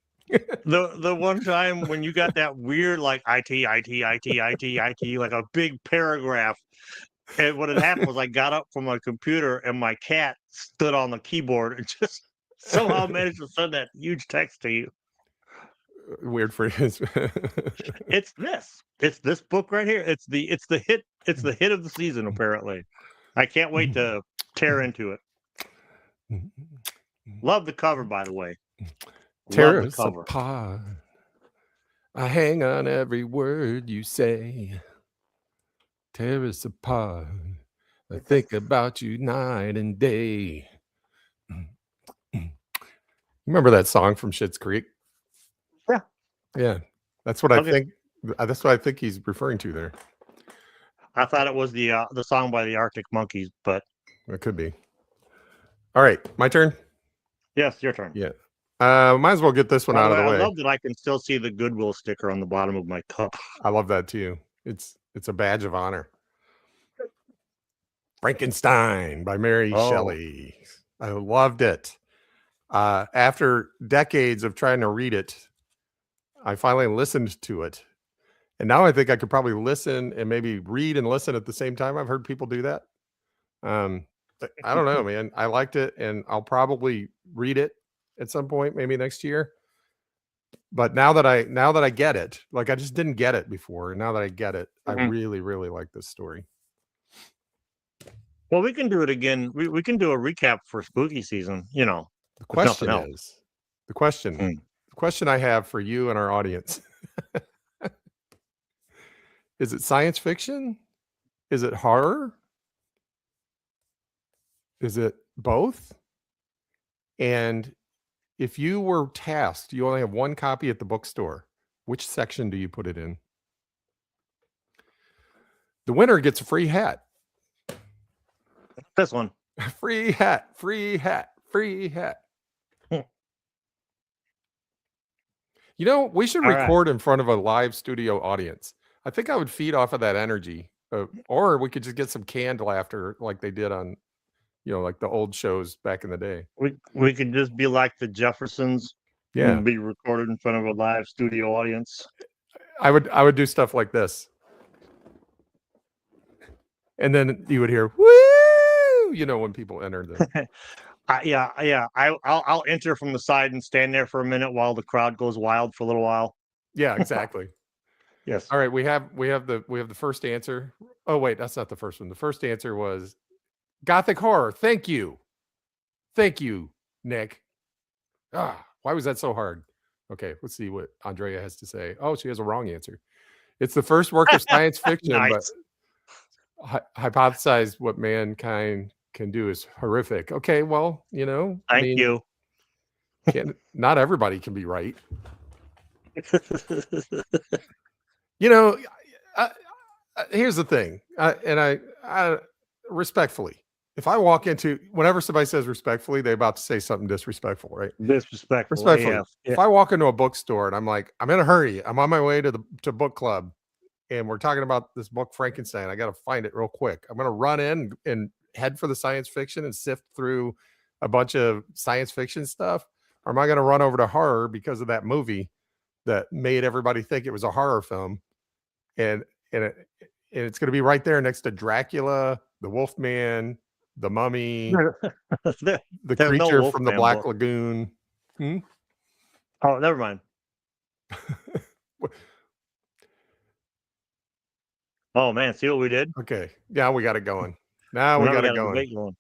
The one time when you got that weird like IT like a big paragraph, and what had happened was I got up from my computer and my cat stood on the keyboard and just somehow managed to send that huge text to you. Weird phrase. It's this book right here. It's the hit of the season apparently. I can't wait to tear into it. Love the cover, by the way. Love the Tear us cover. apart. I hang on every word you say. Tear us apart. I think about you night and day. Remember that song from Schitt's Creek? Yeah. Yeah. That's what I Okay. think. That's what I think he's referring to there. I thought it was the song by the Arctic Monkeys, but It could be. All right, my turn. yes, your turn. Yeah. Might as well get this one out of the way. I love that I can still see the Goodwill sticker on the bottom of my cup. I love that too. It's a badge of honor. Frankenstein by Mary Shelley. I loved it. After decades of trying to read it, I finally listened to it. And now I think I could probably listen and maybe read and listen at the same time. I've heard people do that. I don't know, man. I liked it, and I'll probably read it at some point, maybe next year. But now that I get it, like I just didn't get it before, and now that I get it, I really, really like this story. Well, we can do it again. We can do a recap for spooky season. You know, the question I have for you and our audience: is it science fiction? Is it horror? Is it both? And if you were tasked, you only have one copy at the bookstore, which section do you put it in? The winner gets a free hat. This one. Free hat, free hat, free hat. You know, we should record in front of a live studio audience. I think I would feed off of that energy. Or we could just get some canned laughter like they did on, like the old shows back in the day. We could just be like the Jeffersons. Yeah. And be recorded in front of a live studio audience. I would do stuff like this. And then you would hear, woo, when people enter the... Yeah. I'll enter from the side and stand there for a minute while the crowd goes wild for a little while. Yeah, exactly. Yes. All right, we have the first answer. Oh wait, that's not the first one. The first answer was Gothic horror. Thank you, Nick. Why was that so hard? Okay, let's see what Andrea has to say. Oh, she has a wrong answer. It's the first work of science fiction, nice. But hypothesized what mankind can do is horrific. Okay, well, Thank you. Not everybody can be right. Here's the thing, I respectfully, if I walk into, whenever somebody says respectfully, they're about to say something disrespectful, right? Disrespectful. Respectfully. Yeah. If I walk into a bookstore and I'm like, I'm in a hurry, I'm on my way to book club, and we're talking about this book Frankenstein, I got to find it real quick. I'm going to run in and head for the science fiction and sift through a bunch of science fiction stuff, or am I going to run over to horror because of that movie that made everybody think it was a horror film, and it's going to be right there next to Dracula, the Wolfman, the Mummy, the creature from the Black Lagoon. Oh, never mind. Oh man, see what we did? Okay, yeah, we got it going. Now we got it going.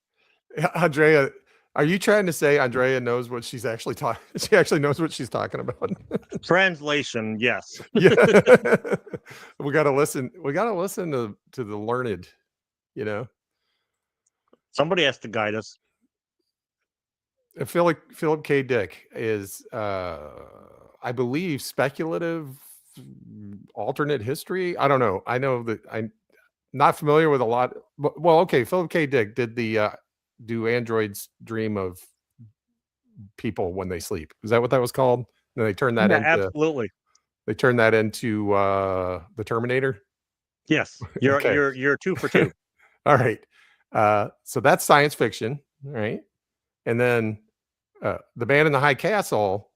Andrea, are you trying to say Andrea knows what she's actually talking? She actually knows what she's talking about. Translation, yes. Yeah. We got to listen. We got to listen to the learned. Somebody has to guide us. Philip K. Dick is, I believe, speculative alternate history. I don't know. I know that I'm not familiar with a lot. Well, okay. Philip K. Dick did the do androids dream of people when they sleep? Is that what that was called? And they turned that into absolutely. They turned that into the Terminator. Yes, you're 2 for 2. All right. So that's science fiction, right? And then the Man in the High Castle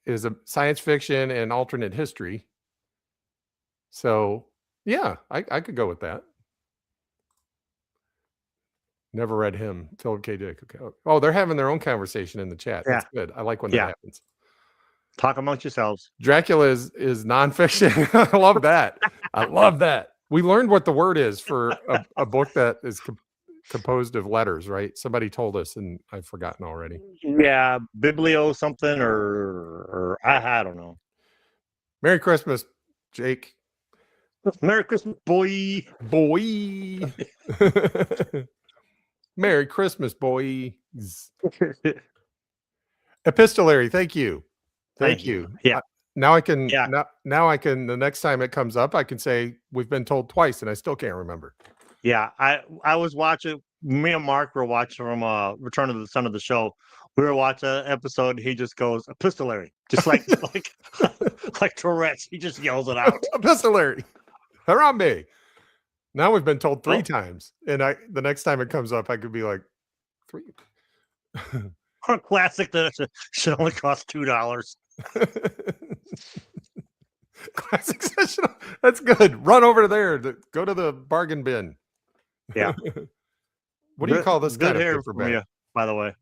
is a science fiction and alternate history. So yeah, I could go with that. Never read him. Philip K. Dick. Okay. Oh, they're having their own conversation in the chat. That's good. I like when that happens. Talk amongst yourselves. Dracula is nonfiction. I love that. I love that. We learned what the word is for a book that is composed of letters, right? Somebody told us, and I've forgotten already. Yeah, biblio something or I don't know. Merry Christmas, Jake. Merry Christmas, boy. Boy. Merry Christmas, boys. Epistolary, thank you. Thank you. Yeah. Now I can now I can, the next time it comes up, I can say we've been told twice and I still can't remember. Yeah, I was watching, me and Mark were watching from Return of the Son of the show. We were watching an episode, he just goes, epistolary. Just like like Tourette's. He just yells it out. Epistolary. Harambe. Now we've been told 3 times. And the next time it comes up, I could be like 3. A classic that should only cost $2. Classic session. That's good. Run over there. Go to the bargain bin. Yeah. What do you call this kind of paperback? You, by the way.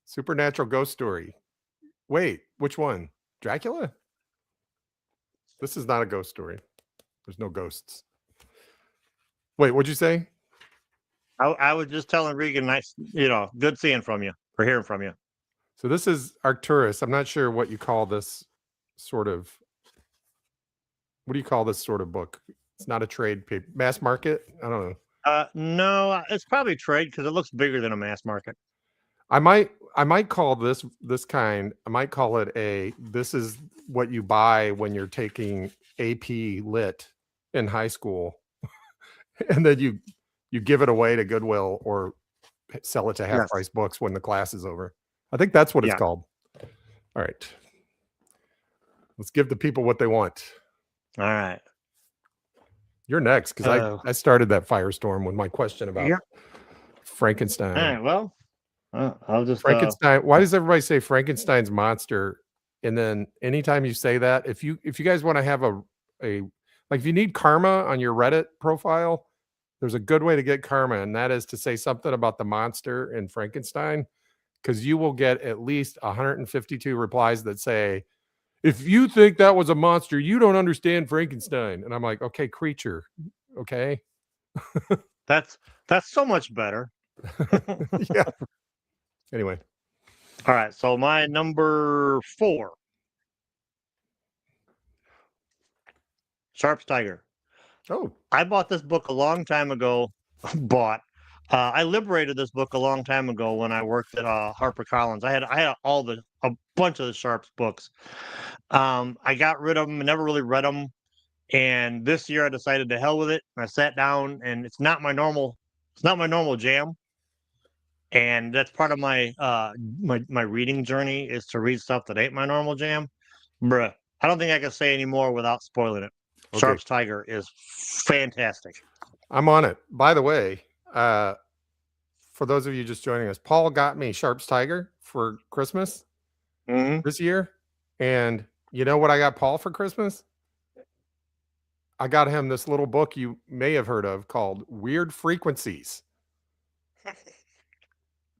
Supernatural ghost story. Wait, which one? Dracula? This is not a ghost story. There's no ghosts. Wait, what'd you say? I was just telling Regan, nice, good seeing from you, or hearing from you. So this is Arcturus. I'm not sure what you call this sort of. What do you call this sort of book? It's not a trade paper. Mass market? I don't know. No, it's probably trade because it looks bigger than a mass market. I might call this kind. I might call it this is what you buy when you're taking AP Lit in high school, and then you give it away to Goodwill or sell it to half price books when the class is over. I think that's what it's called. All right. Let's give the people what they want. All right. You're next because I started that firestorm with my question about Frankenstein. All right. Well, I'll just Frankenstein. Why does everybody say Frankenstein's monster? And then anytime you say that, if you guys want to have a like if you need karma on your Reddit profile, there's a good way to get karma, and that is to say something about the monster in Frankenstein, because you will get at least 152 replies that say, if you think that was a monster, you don't understand Frankenstein. And I'm like, okay, creature. Okay. That's so much better. Yeah. Anyway. All right. So my number 4. Sharp's Tiger. Oh. I bought this book a long time ago. I liberated this book a long time ago when I worked at HarperCollins. I had a bunch of the Sharps books. I got rid of them, never really read them, and this year I decided to hell with it. I sat down, and it's not my normal jam, and that's part of my my reading journey is to read stuff that ain't my normal jam. Bruh, I don't think I can say any more without spoiling it. Okay. Sharp's Tiger is fantastic. I'm on it. By the way, for those of you just joining us, Paul got me Sharp's Tiger for Christmas this year. And you know what I got Paul for Christmas? I got him this little book you may have heard of called Weird Frequencies.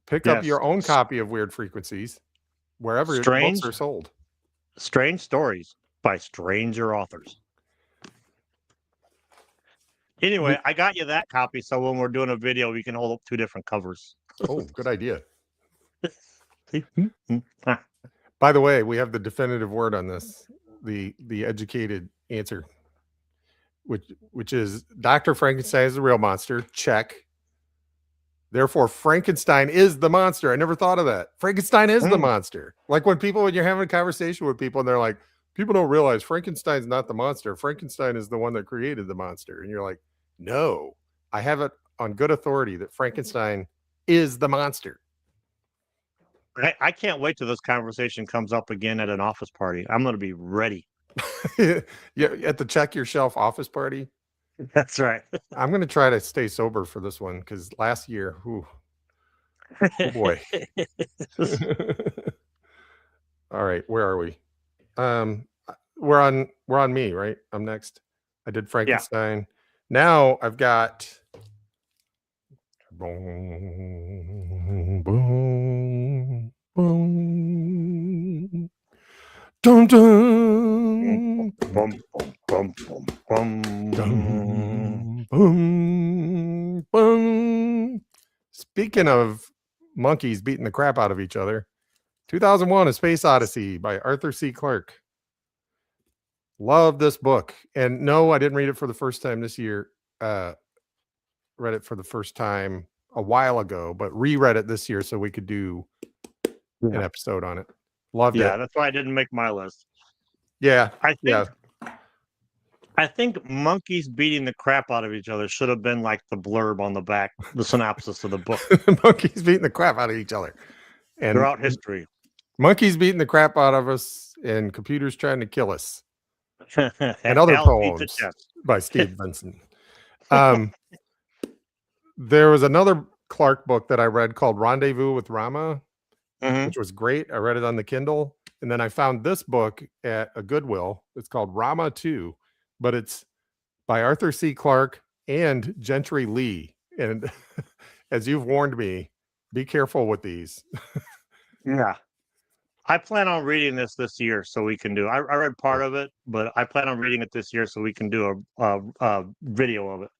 Pick up your own copy of Weird Frequencies wherever books are sold. Strange Stories by Stranger Authors. Anyway, I got you that copy, so when we're doing a video, we can hold up 2 different covers. Oh, good idea. By the way, we have the definitive word on this, the educated answer, which is Dr. Frankenstein is the real monster. Check. Therefore, Frankenstein is the monster. I never thought of that. Frankenstein is the monster. Like when you're having a conversation with people and they're like, people don't realize Frankenstein's not the monster. Frankenstein is the one that created the monster. And you're like, no, I have it on good authority that Frankenstein is the monster. I can't wait till this conversation comes up again at an office party. I'm going to be ready. Yeah, at the check your shelf office party. That's right. I'm going to try to stay sober for this one because last year, oh boy. All right, where are we? we're on me, right? I'm next. I did Frankenstein. Now I've got boom, boom, boom, dum, dum, Bum, bum, bum, bum, dum, boom, boom. Speaking of monkeys beating the crap out of each other, 2001: A Space Odyssey by Arthur C. Clarke. Love this book. And no, I didn't read it for the first time this year. Read it for the first time a while ago, but reread it this year so we could do an episode on it. Loved it. Yeah, that's why I didn't make my list. Yeah. I think monkeys beating the crap out of each other should have been like the blurb on the back, the synopsis of the book. Monkeys beating the crap out of each other. And throughout history. Monkeys beating the crap out of us and computers trying to kill us. And other Al poems by Steve Benson. There was another Clarke book that I read called Rendezvous with Rama, which was great. I read it on the Kindle. And then I found this book at a Goodwill. It's called Rama 2, but it's by Arthur C. Clarke and Gentry Lee. And as you've warned me, be careful with these. Yeah. I plan on reading this year so we can do. I read part of it, but I plan on reading it this year so we can do a video of it.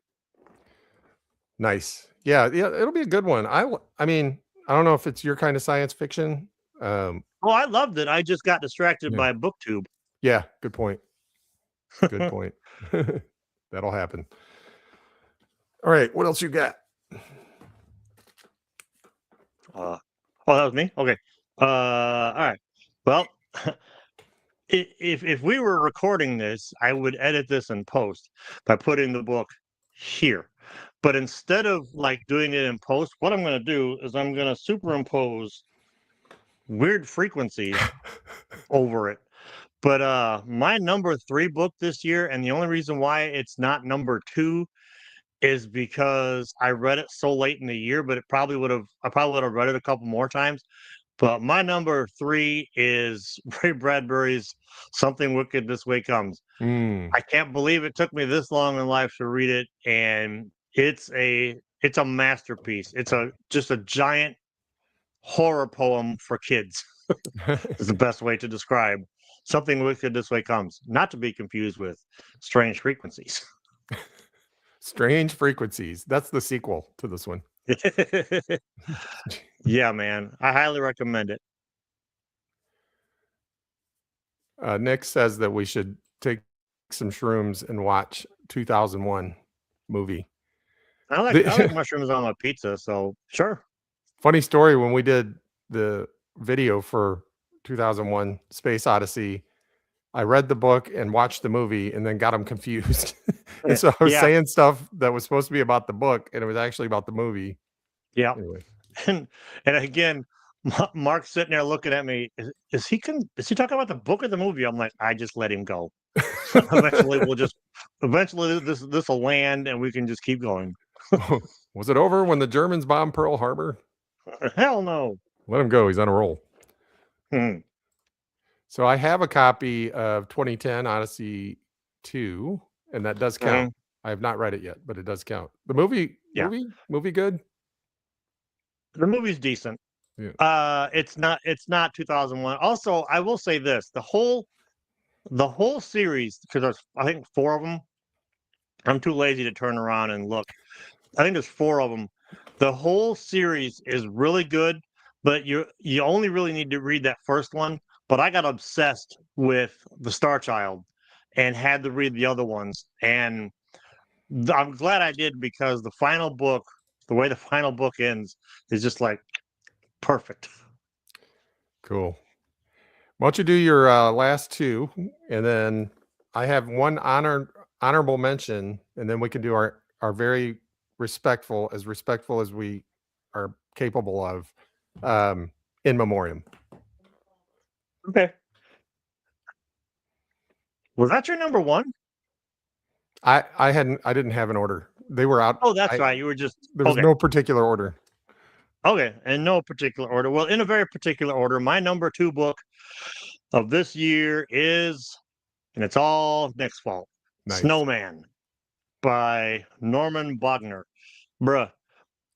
Nice. Yeah, it'll be a good one. I mean, I don't know if it's your kind of science fiction. I loved it. I just got distracted by Booktube. Yeah, good point. Good point. That'll happen. All right, what else you got? That was me? Okay. All right. Well, if we were recording this, I would edit this in post by putting the book here. But instead of like doing it in post, what I'm going to do is I'm going to superimpose weird frequencies over it. But my number 3 book this year, and the only reason why it's not number 2 is because I read it so late in the year, but I probably would have read it a couple more times. But my number 3 is Ray Bradbury's Something Wicked This Way Comes. I can't believe it took me this long in life to read it, and it's a masterpiece. It's just a giant horror poem for kids. Is the best way to describe Something Wicked This Way Comes, not to be confused with Strange Frequencies. Strange Frequencies. That's the sequel to this one. Yeah, man. I highly recommend it. Nick says that we should take some shrooms and watch 2001 movie. I like mushrooms on my pizza, so sure. Funny story, when we did the video for 2001 Space Odyssey, I read the book and watched the movie and then got them confused. And so I was saying stuff that was supposed to be about the book and it was actually about the movie. Yeah. Anyway. And again, Mark's sitting there looking at me. Is he talking about the book or the movie? I'm like, I just let him go. Eventually this will land and we can just keep going. Was it over when the Germans bombed Pearl Harbor? Hell no. Let him go. He's on a roll. So I have a copy of 2010 Odyssey 2, and that does count. I have not read it yet, but it does count. The movie good? The movie's decent. Yeah. It's not 2001. Also, I will say this: the whole series, because there's I think 4 of them. I'm too lazy to turn around and look. I think there's 4 of them. The whole series is really good, but you only really need to read that first one. But I got obsessed with the Star Child and had to read the other ones. And I'm glad I did, because the final book, the way the final book ends, is just like perfect. Cool. Why don't you do your last 2, and then I have one honorable mention, and then we can do our very respectful as we are capable of in memoriam. Okay. Was that your number 1? I didn't have an order. They were out. Oh, that's right. You were just there was no particular order. Okay, in no particular order. Well, in a very particular order, my number 2 book of this year is, and it's all Nick's fault, Nice. Snowman by Norman Bogner. Bruh,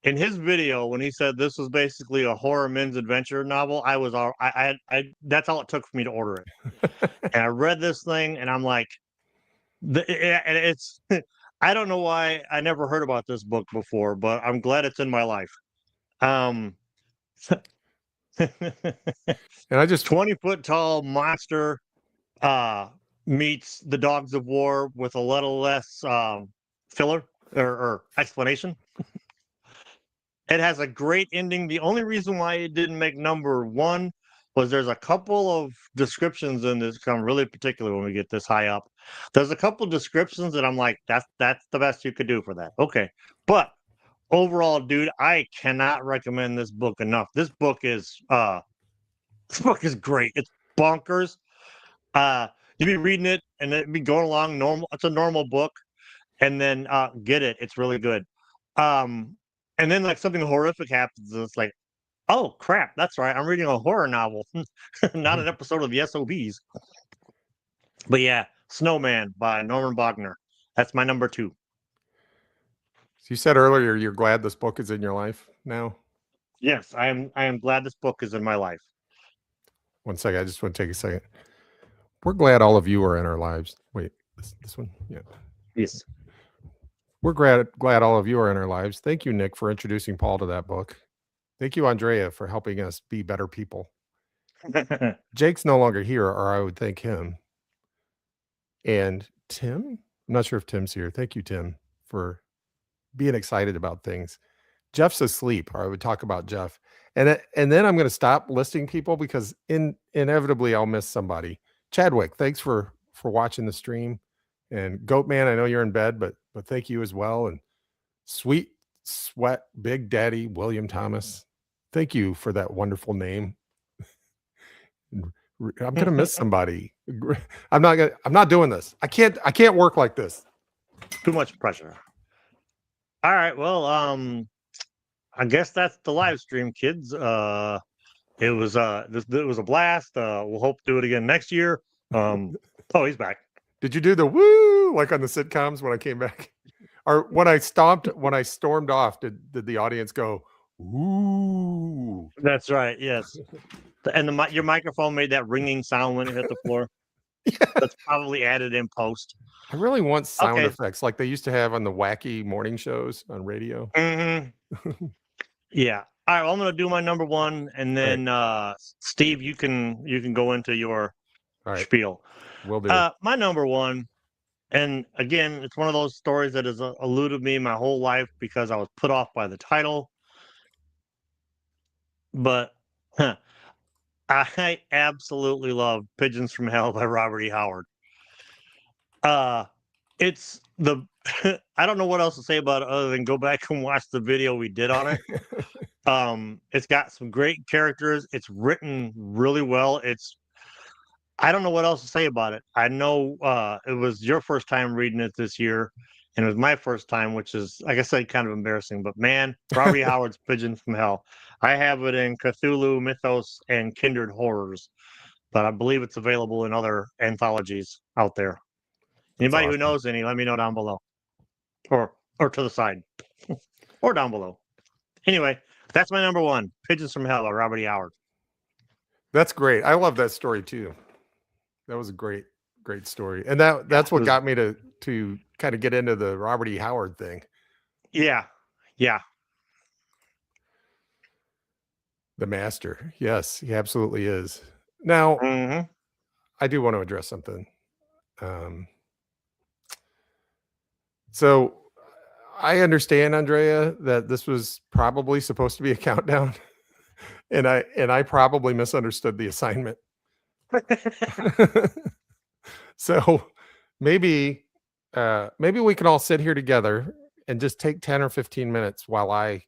in his video, when he said this was basically a horror men's adventure novel, I was all, that's all it took for me to order it. And I read this thing and I'm like, and it's, I don't know why I never heard about this book before, but I'm glad it's in my life. And I just 20-foot tall monster meets the Dogs of War with a little less filler or explanation. It has a great ending. The only reason why it didn't make number one was there's a couple of descriptions in this. I'm really particular when we get this high up. There's a couple descriptions that I'm like, that's the best you could do for that. Okay, but overall, dude, I cannot recommend this book enough. This book is great. It's bonkers. You'd be reading it and it'd be going along normal. It's a normal book, and then get it. It's really good. And then like something horrific happens, and it's like, oh crap, that's right. I'm reading a horror novel, not an episode of the SOBs. But yeah, Snowman by Norman Bogner. That's my number 2. So you said earlier you're glad this book is in your life now? Yes, I am glad this book is in my life. One second, I just want to take a second. We're glad all of you are in our lives. Wait, this one? Yeah. Yes. We're glad all of you are in our lives. Thank you, Nick, for introducing Paul to that book. Thank you, Andrea, for helping us be better people. Jake's no longer here, or I would thank him. And Tim? I'm not sure if Tim's here. Thank you, Tim, for being excited about things. Jeff's asleep, or I would talk about Jeff. And then I'm going to stop listing people because inevitably I'll miss somebody. Chadwick, thanks for watching the stream. And Goatman, I know you're in bed, but thank you as well. And Sweet Sweat Big Daddy William Thomas, thank you for that wonderful name. I'm gonna miss somebody. I'm not doing this. I can't work like this. Too much pressure. All right, well, I guess that's the live stream, kids. It was a blast. We'll hope to do it again next year. Oh, he's back. Did you do the woo like on the sitcoms when I came back? Or when I stormed off, did the audience go, ooh? That's right, yes. And your microphone made that ringing sound when it hit the floor. Yeah. That's probably added in post. I really want sound effects like they used to have on the wacky morning shows on radio. Mm-hmm. Yeah. All right, well, I'm going to do my number 1, and then Steve, you can go into your spiel. Will do. My number 1, and again, it's one of those stories that has eluded me my whole life because I was put off by the title. But I absolutely love Pigeons from Hell by Robert E. Howard. It's I don't know what else to say about it other than go back and watch the video we did on it. It's got some great characters. It's written really well. I don't know what else to say about it. I know it was your first time reading it this year, and it was my first time, which is, like I said, kind of embarrassing. But man, Robert E. Howard's Pigeons from Hell. I have it in Cthulhu, Mythos, and Kindred Horrors, but I believe it's available in other anthologies out there. Anybody who knows any, let me know down below, or to the side, or down below. Anyway, that's my number 1, Pigeons from Hell by Robert E. Howard. That's great. I love that story too. That was a great story, and that's what got me to kind of get into the Robert E. Howard thing. Yeah. The master. Yes, he absolutely is. Now, I do want to address something. So I understand, Andrea, that this was probably supposed to be a countdown, and I probably misunderstood the assignment. So maybe we can all sit here together and just take 10 or 15 minutes while I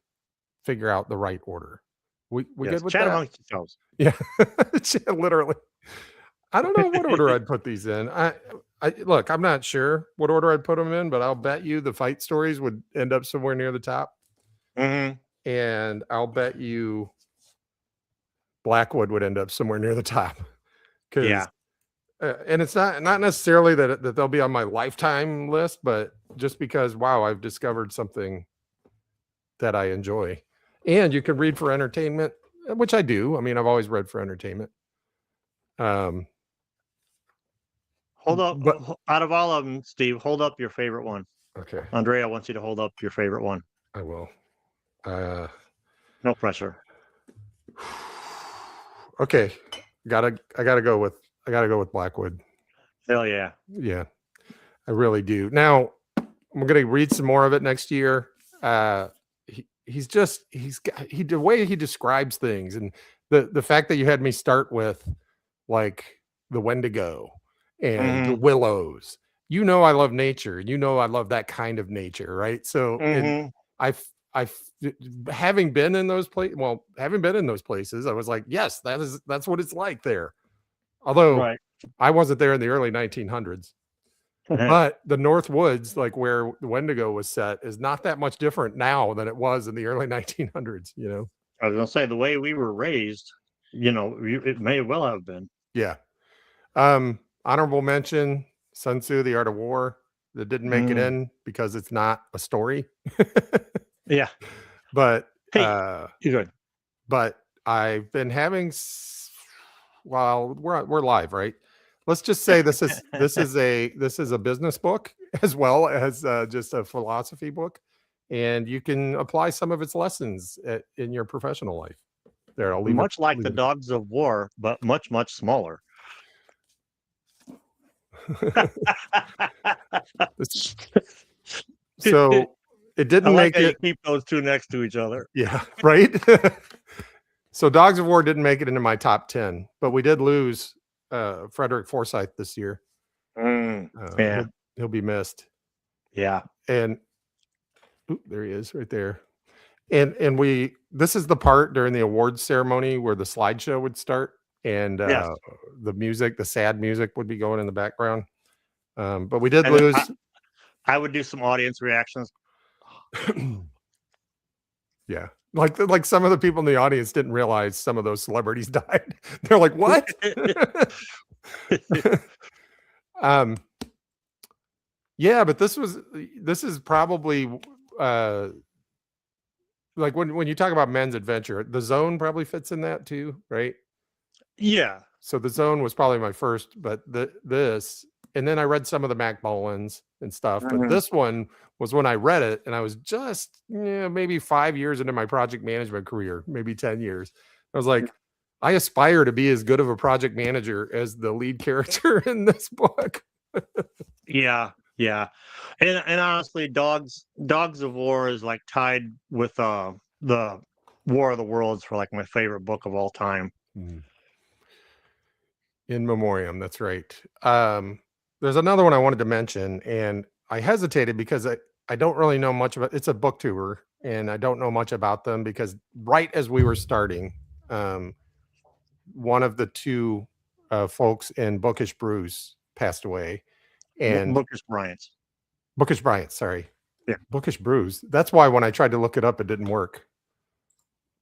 figure out the right order. We good with chat that? amongst yourselves. Yeah, literally. I don't know what order I'd put these in. I look, I'm not sure what order I'd put them in, but I'll bet you the fight stories would end up somewhere near the top. And I'll bet you Blackwood would end up somewhere near the top. because and it's not necessarily that they'll be on my lifetime list, but just because wow, I've discovered something that I enjoy. And you can read for entertainment, which I do. I mean, I've always read for entertainment. Hold up, But out of all of them, Steve, hold up your favorite one. okay, Andrea wants you to hold up your favorite one. I will. No pressure. Okay, I gotta go with Blackwood. Hell yeah. Yeah, I really do. Now I'm gonna read some more of it next year. The way he describes things, and the fact that you had me start with like the Wendigo and the willows. You know, I love nature. You know, I love that kind of nature, right? So, and I having been in those places, I was like, yes, that's what it's like there. Although I wasn't there in the early 1900s. But the North Woods, like where the Wendigo was set, is not that much different now than it was in the early 1900s, you know? I was going to say, the way we were raised, it may well have been. Yeah. Honorable mention, Sun Tzu, The Art of War, that didn't make it in because it's not a story. Yeah. But, you're good. But I've been having, well, we're live, right? Let's just say this is a business book as well as just a philosophy book, and you can apply some of its lessons in your professional life. There, I'll leave much like the Dogs of War, but much smaller. So it didn't make it. Keep those two next to each other. Yeah, right. So Dogs of War didn't make it into my top 10, but we did lose Frederick Forsyth this year. Yeah, he'll be missed. Yeah, and there he is, right there. And this is the part during the awards ceremony where the slideshow would start, and the music, the sad music, would be going in the background. But we did lose. I would do some audience reactions. Yeah. Like some of the people in the audience didn't realize some of those celebrities died. They're like, what? Yeah, but this is probably like when you talk about men's adventure, The Zone probably fits in that too, right? Yeah. So The Zone was probably my first, but this, and then I read some of the Mac Mullins and stuff, but this one was when I read it, and I was just maybe 5 years into my project management career, maybe 10 years. I was like, I aspire to be as good of a project manager as the lead character in this book. Yeah. And honestly, Dogs of War is like tied with the War of the Worlds for like my favorite book of all time. In memoriam, that's right. There's another one I wanted to mention, and I hesitated because I don't really know much about. It's a booktuber, and I don't know much about them because right as we were starting, one of the two folks in Bookish Brews passed away. And Bookish Bryant, sorry. Yeah. Bookish Brews. That's why when I tried to look it up, it didn't work.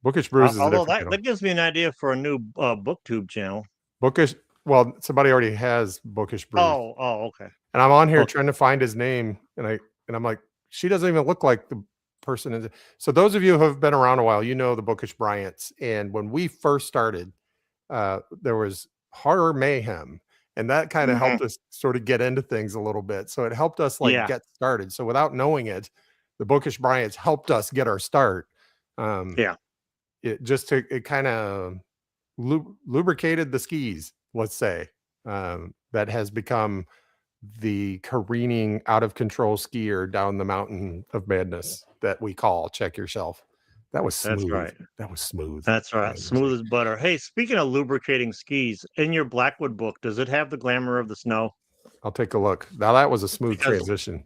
Bookish Brews is although that gives me an idea for a new Booktube channel. Bookish. Well, somebody already has Bookish Brews. Oh, okay. And I'm on here trying to find his name, and I'm like, she doesn't even look like the person. So those of you who have been around a while, you know the Bookish Bryants. And when we first started, there was horror mayhem, and that kind of helped us sort of get into things a little bit. So it helped us get started. So without knowing it, the Bookish Bryants helped us get our start. It kind of lubricated the skis, let's say, that has become the careening, out of control skier down the mountain of madness that we call Check Yourself. That was smooth. That's right. That was smooth. That's right. Smooth as butter. Hey, speaking of lubricating skis, in your Blackwood book, does it have the glamour of the snow? I'll take a look. Now that was a smooth transition.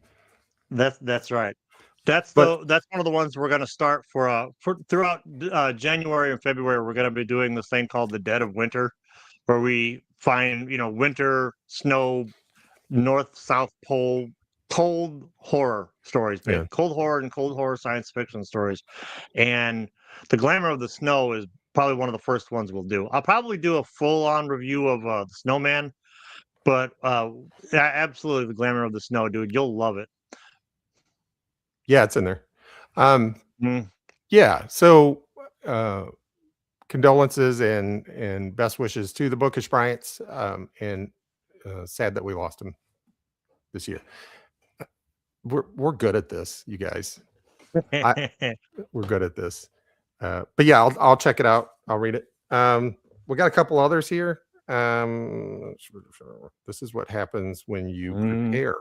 That's right. That's one of the ones we're going to start for throughout January and February. We're going to be doing this thing called the Dead of Winter, where we find winter, snow, North South Pole, cold horror stories, cold horror and cold horror science fiction stories. And the glamour of the snow is probably one of the first ones we'll do. I'll probably do a full-on review of the Snowman, but absolutely the Glamour of the Snow, dude. You'll love it. Yeah, it's in there. Mm. Yeah. So condolences and best wishes to the Bookish Bryants. And sad that we lost him this year. We're good at this, you guys. We're good at this. But yeah, I'll check it out. I'll read it. We got a couple others here. This is what happens when you prepare.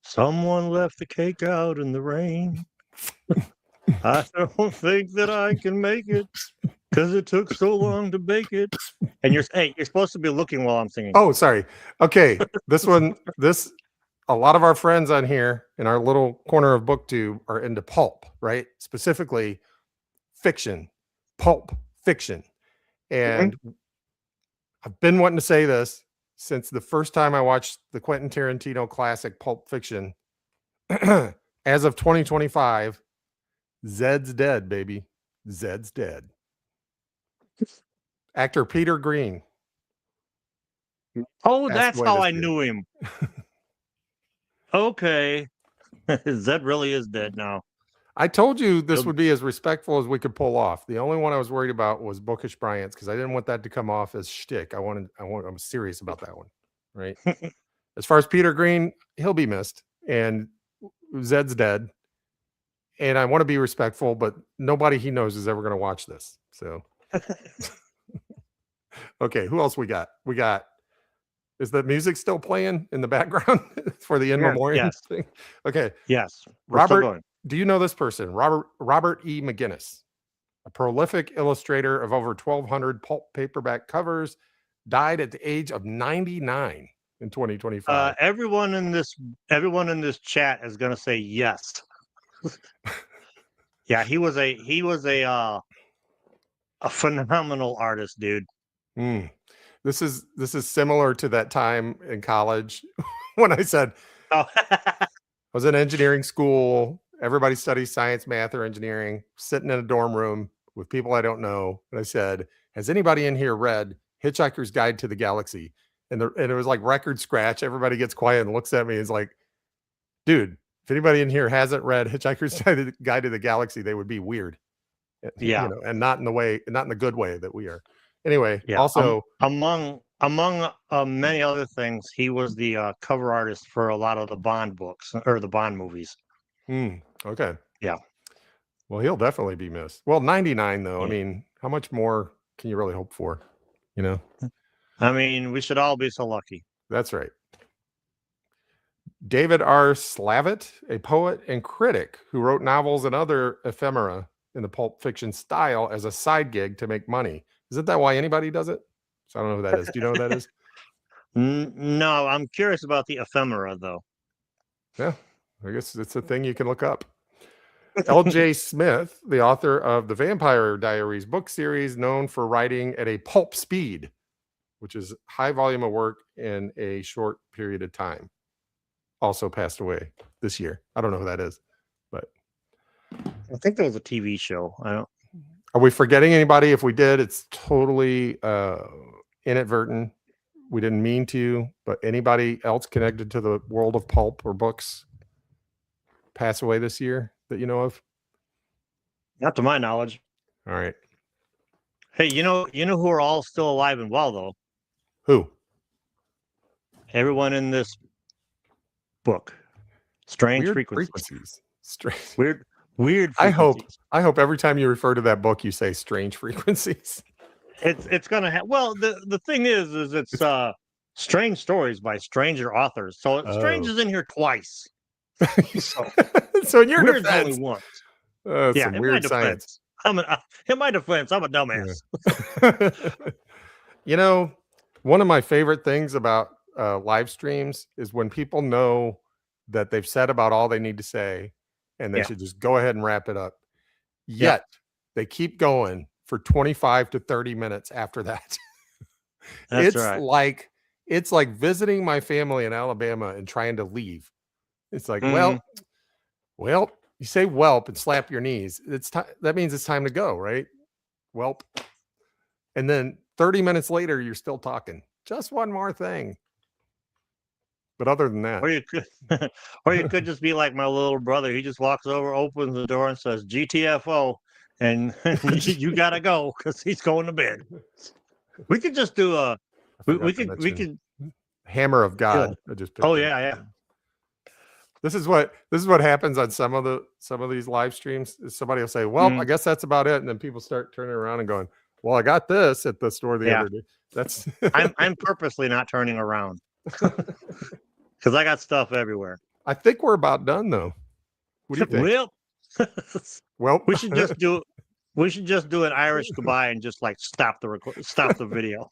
Someone left the cake out in the rain. I don't think that I can make it because it took so long to bake it. And you're supposed to be looking while I'm singing. Oh, sorry. Okay, a lot of our friends on here in our little corner of Booktube are into pulp, right? Specifically, fiction, pulp fiction. And I've been wanting to say this since the first time I watched the Quentin Tarantino classic Pulp Fiction. As of 2025, Zed's dead, baby. Zed's dead. Actor Peter Green. Oh, that's how I knew him. Okay. Zed really is dead now. I told you this would be as respectful as we could pull off. The only one I was worried about was Bookish Bryant's because I didn't want that to come off as shtick. I'm serious about that one, right? As far as Peter Green, he'll be missed, and Zed's dead. And I want to be respectful, but nobody he knows is ever going to watch this. So, okay, who else we got? Is the music still playing in the background for the in memoriam thing? Okay. Yes. Robert, do you know this person? Robert E. McGinnis, a prolific illustrator of over 1,200 pulp paperback covers, died at the age of 99 in 2025. Everyone in this chat is going to say yes. Yeah, he was a phenomenal artist, dude. This is similar to that time in college when I said, I was in engineering school. Everybody studies science, math, or engineering, sitting in a dorm room with people I don't know. And I said, has anybody in here read Hitchhiker's Guide to the Galaxy? And it was like record scratch. Everybody gets quiet and looks at me. It's like, dude, if anybody in here hasn't read Hitchhiker's Guide to the Galaxy, they would be weird. Yeah. You know, and not in the good way that we are. Anyway, yeah. Also among many other things, he was the cover artist for a lot of the Bond books or the Bond movies. Okay. Yeah. Well, he'll definitely be missed. Well, 99 though. Yeah. I mean, how much more can you really hope for? You know? I mean, we should all be so lucky. That's right. David R. Slavitt, a poet and critic who wrote novels and other ephemera in the pulp fiction style as a side gig to make money. Isn't that why anybody does it? So I don't know who that is. Do you know who that is? No, I'm curious about the ephemera though. Yeah, I guess it's a thing you can look up. L.J. Smith, the author of the Vampire Diaries book series, known for writing at a pulp speed, which is high volume of work in a short period of time, also passed away this year. I don't know who that is, but I think there was a TV show. Are we forgetting anybody? If we did, it's totally inadvertent. We didn't mean to, but anybody else connected to the world of pulp or books pass away this year that you know of? Not to my knowledge. All right. Hey, you know who are all still alive and well though? Who? Everyone in this book. Strange frequencies. Weird frequencies. I hope every time you refer to that book you say strange frequencies. It's gonna have. Well, the thing is it's strange stories by stranger authors. So Strange is in here twice. So in your Weird's defense, only once. Yeah, some weird science. In my defense, I'm a dumbass. Yeah. You know, one of my favorite things about live streams is when people know that they've said about all they need to say and they should just go ahead and wrap it up. Yet they keep going for 25 to 30 minutes after that. That's right. It's like visiting my family in Alabama and trying to leave. It's like, well, You say whelp and slap your knees. It's that means it's time to go, right? Whelp. And then 30 minutes later, you're still talking. Just one more thing. But other than that, Or you could, or you could just be like my little brother. He just walks over, opens the door, and says "GTFO," and you gotta go because he's going to bed. We could just do a. We could. Hammer of God. Yeah. I just picked Oh up. yeah. This is what happens on some of these live streams. Somebody will say, "Well, I guess that's about it," and then people start turning around and going, "Well, I got this at the store the other day." That's I'm purposely not turning around because I got stuff everywhere. I think we're about done though. What do you think? Well, we should just do an Irish goodbye and just like stop the video.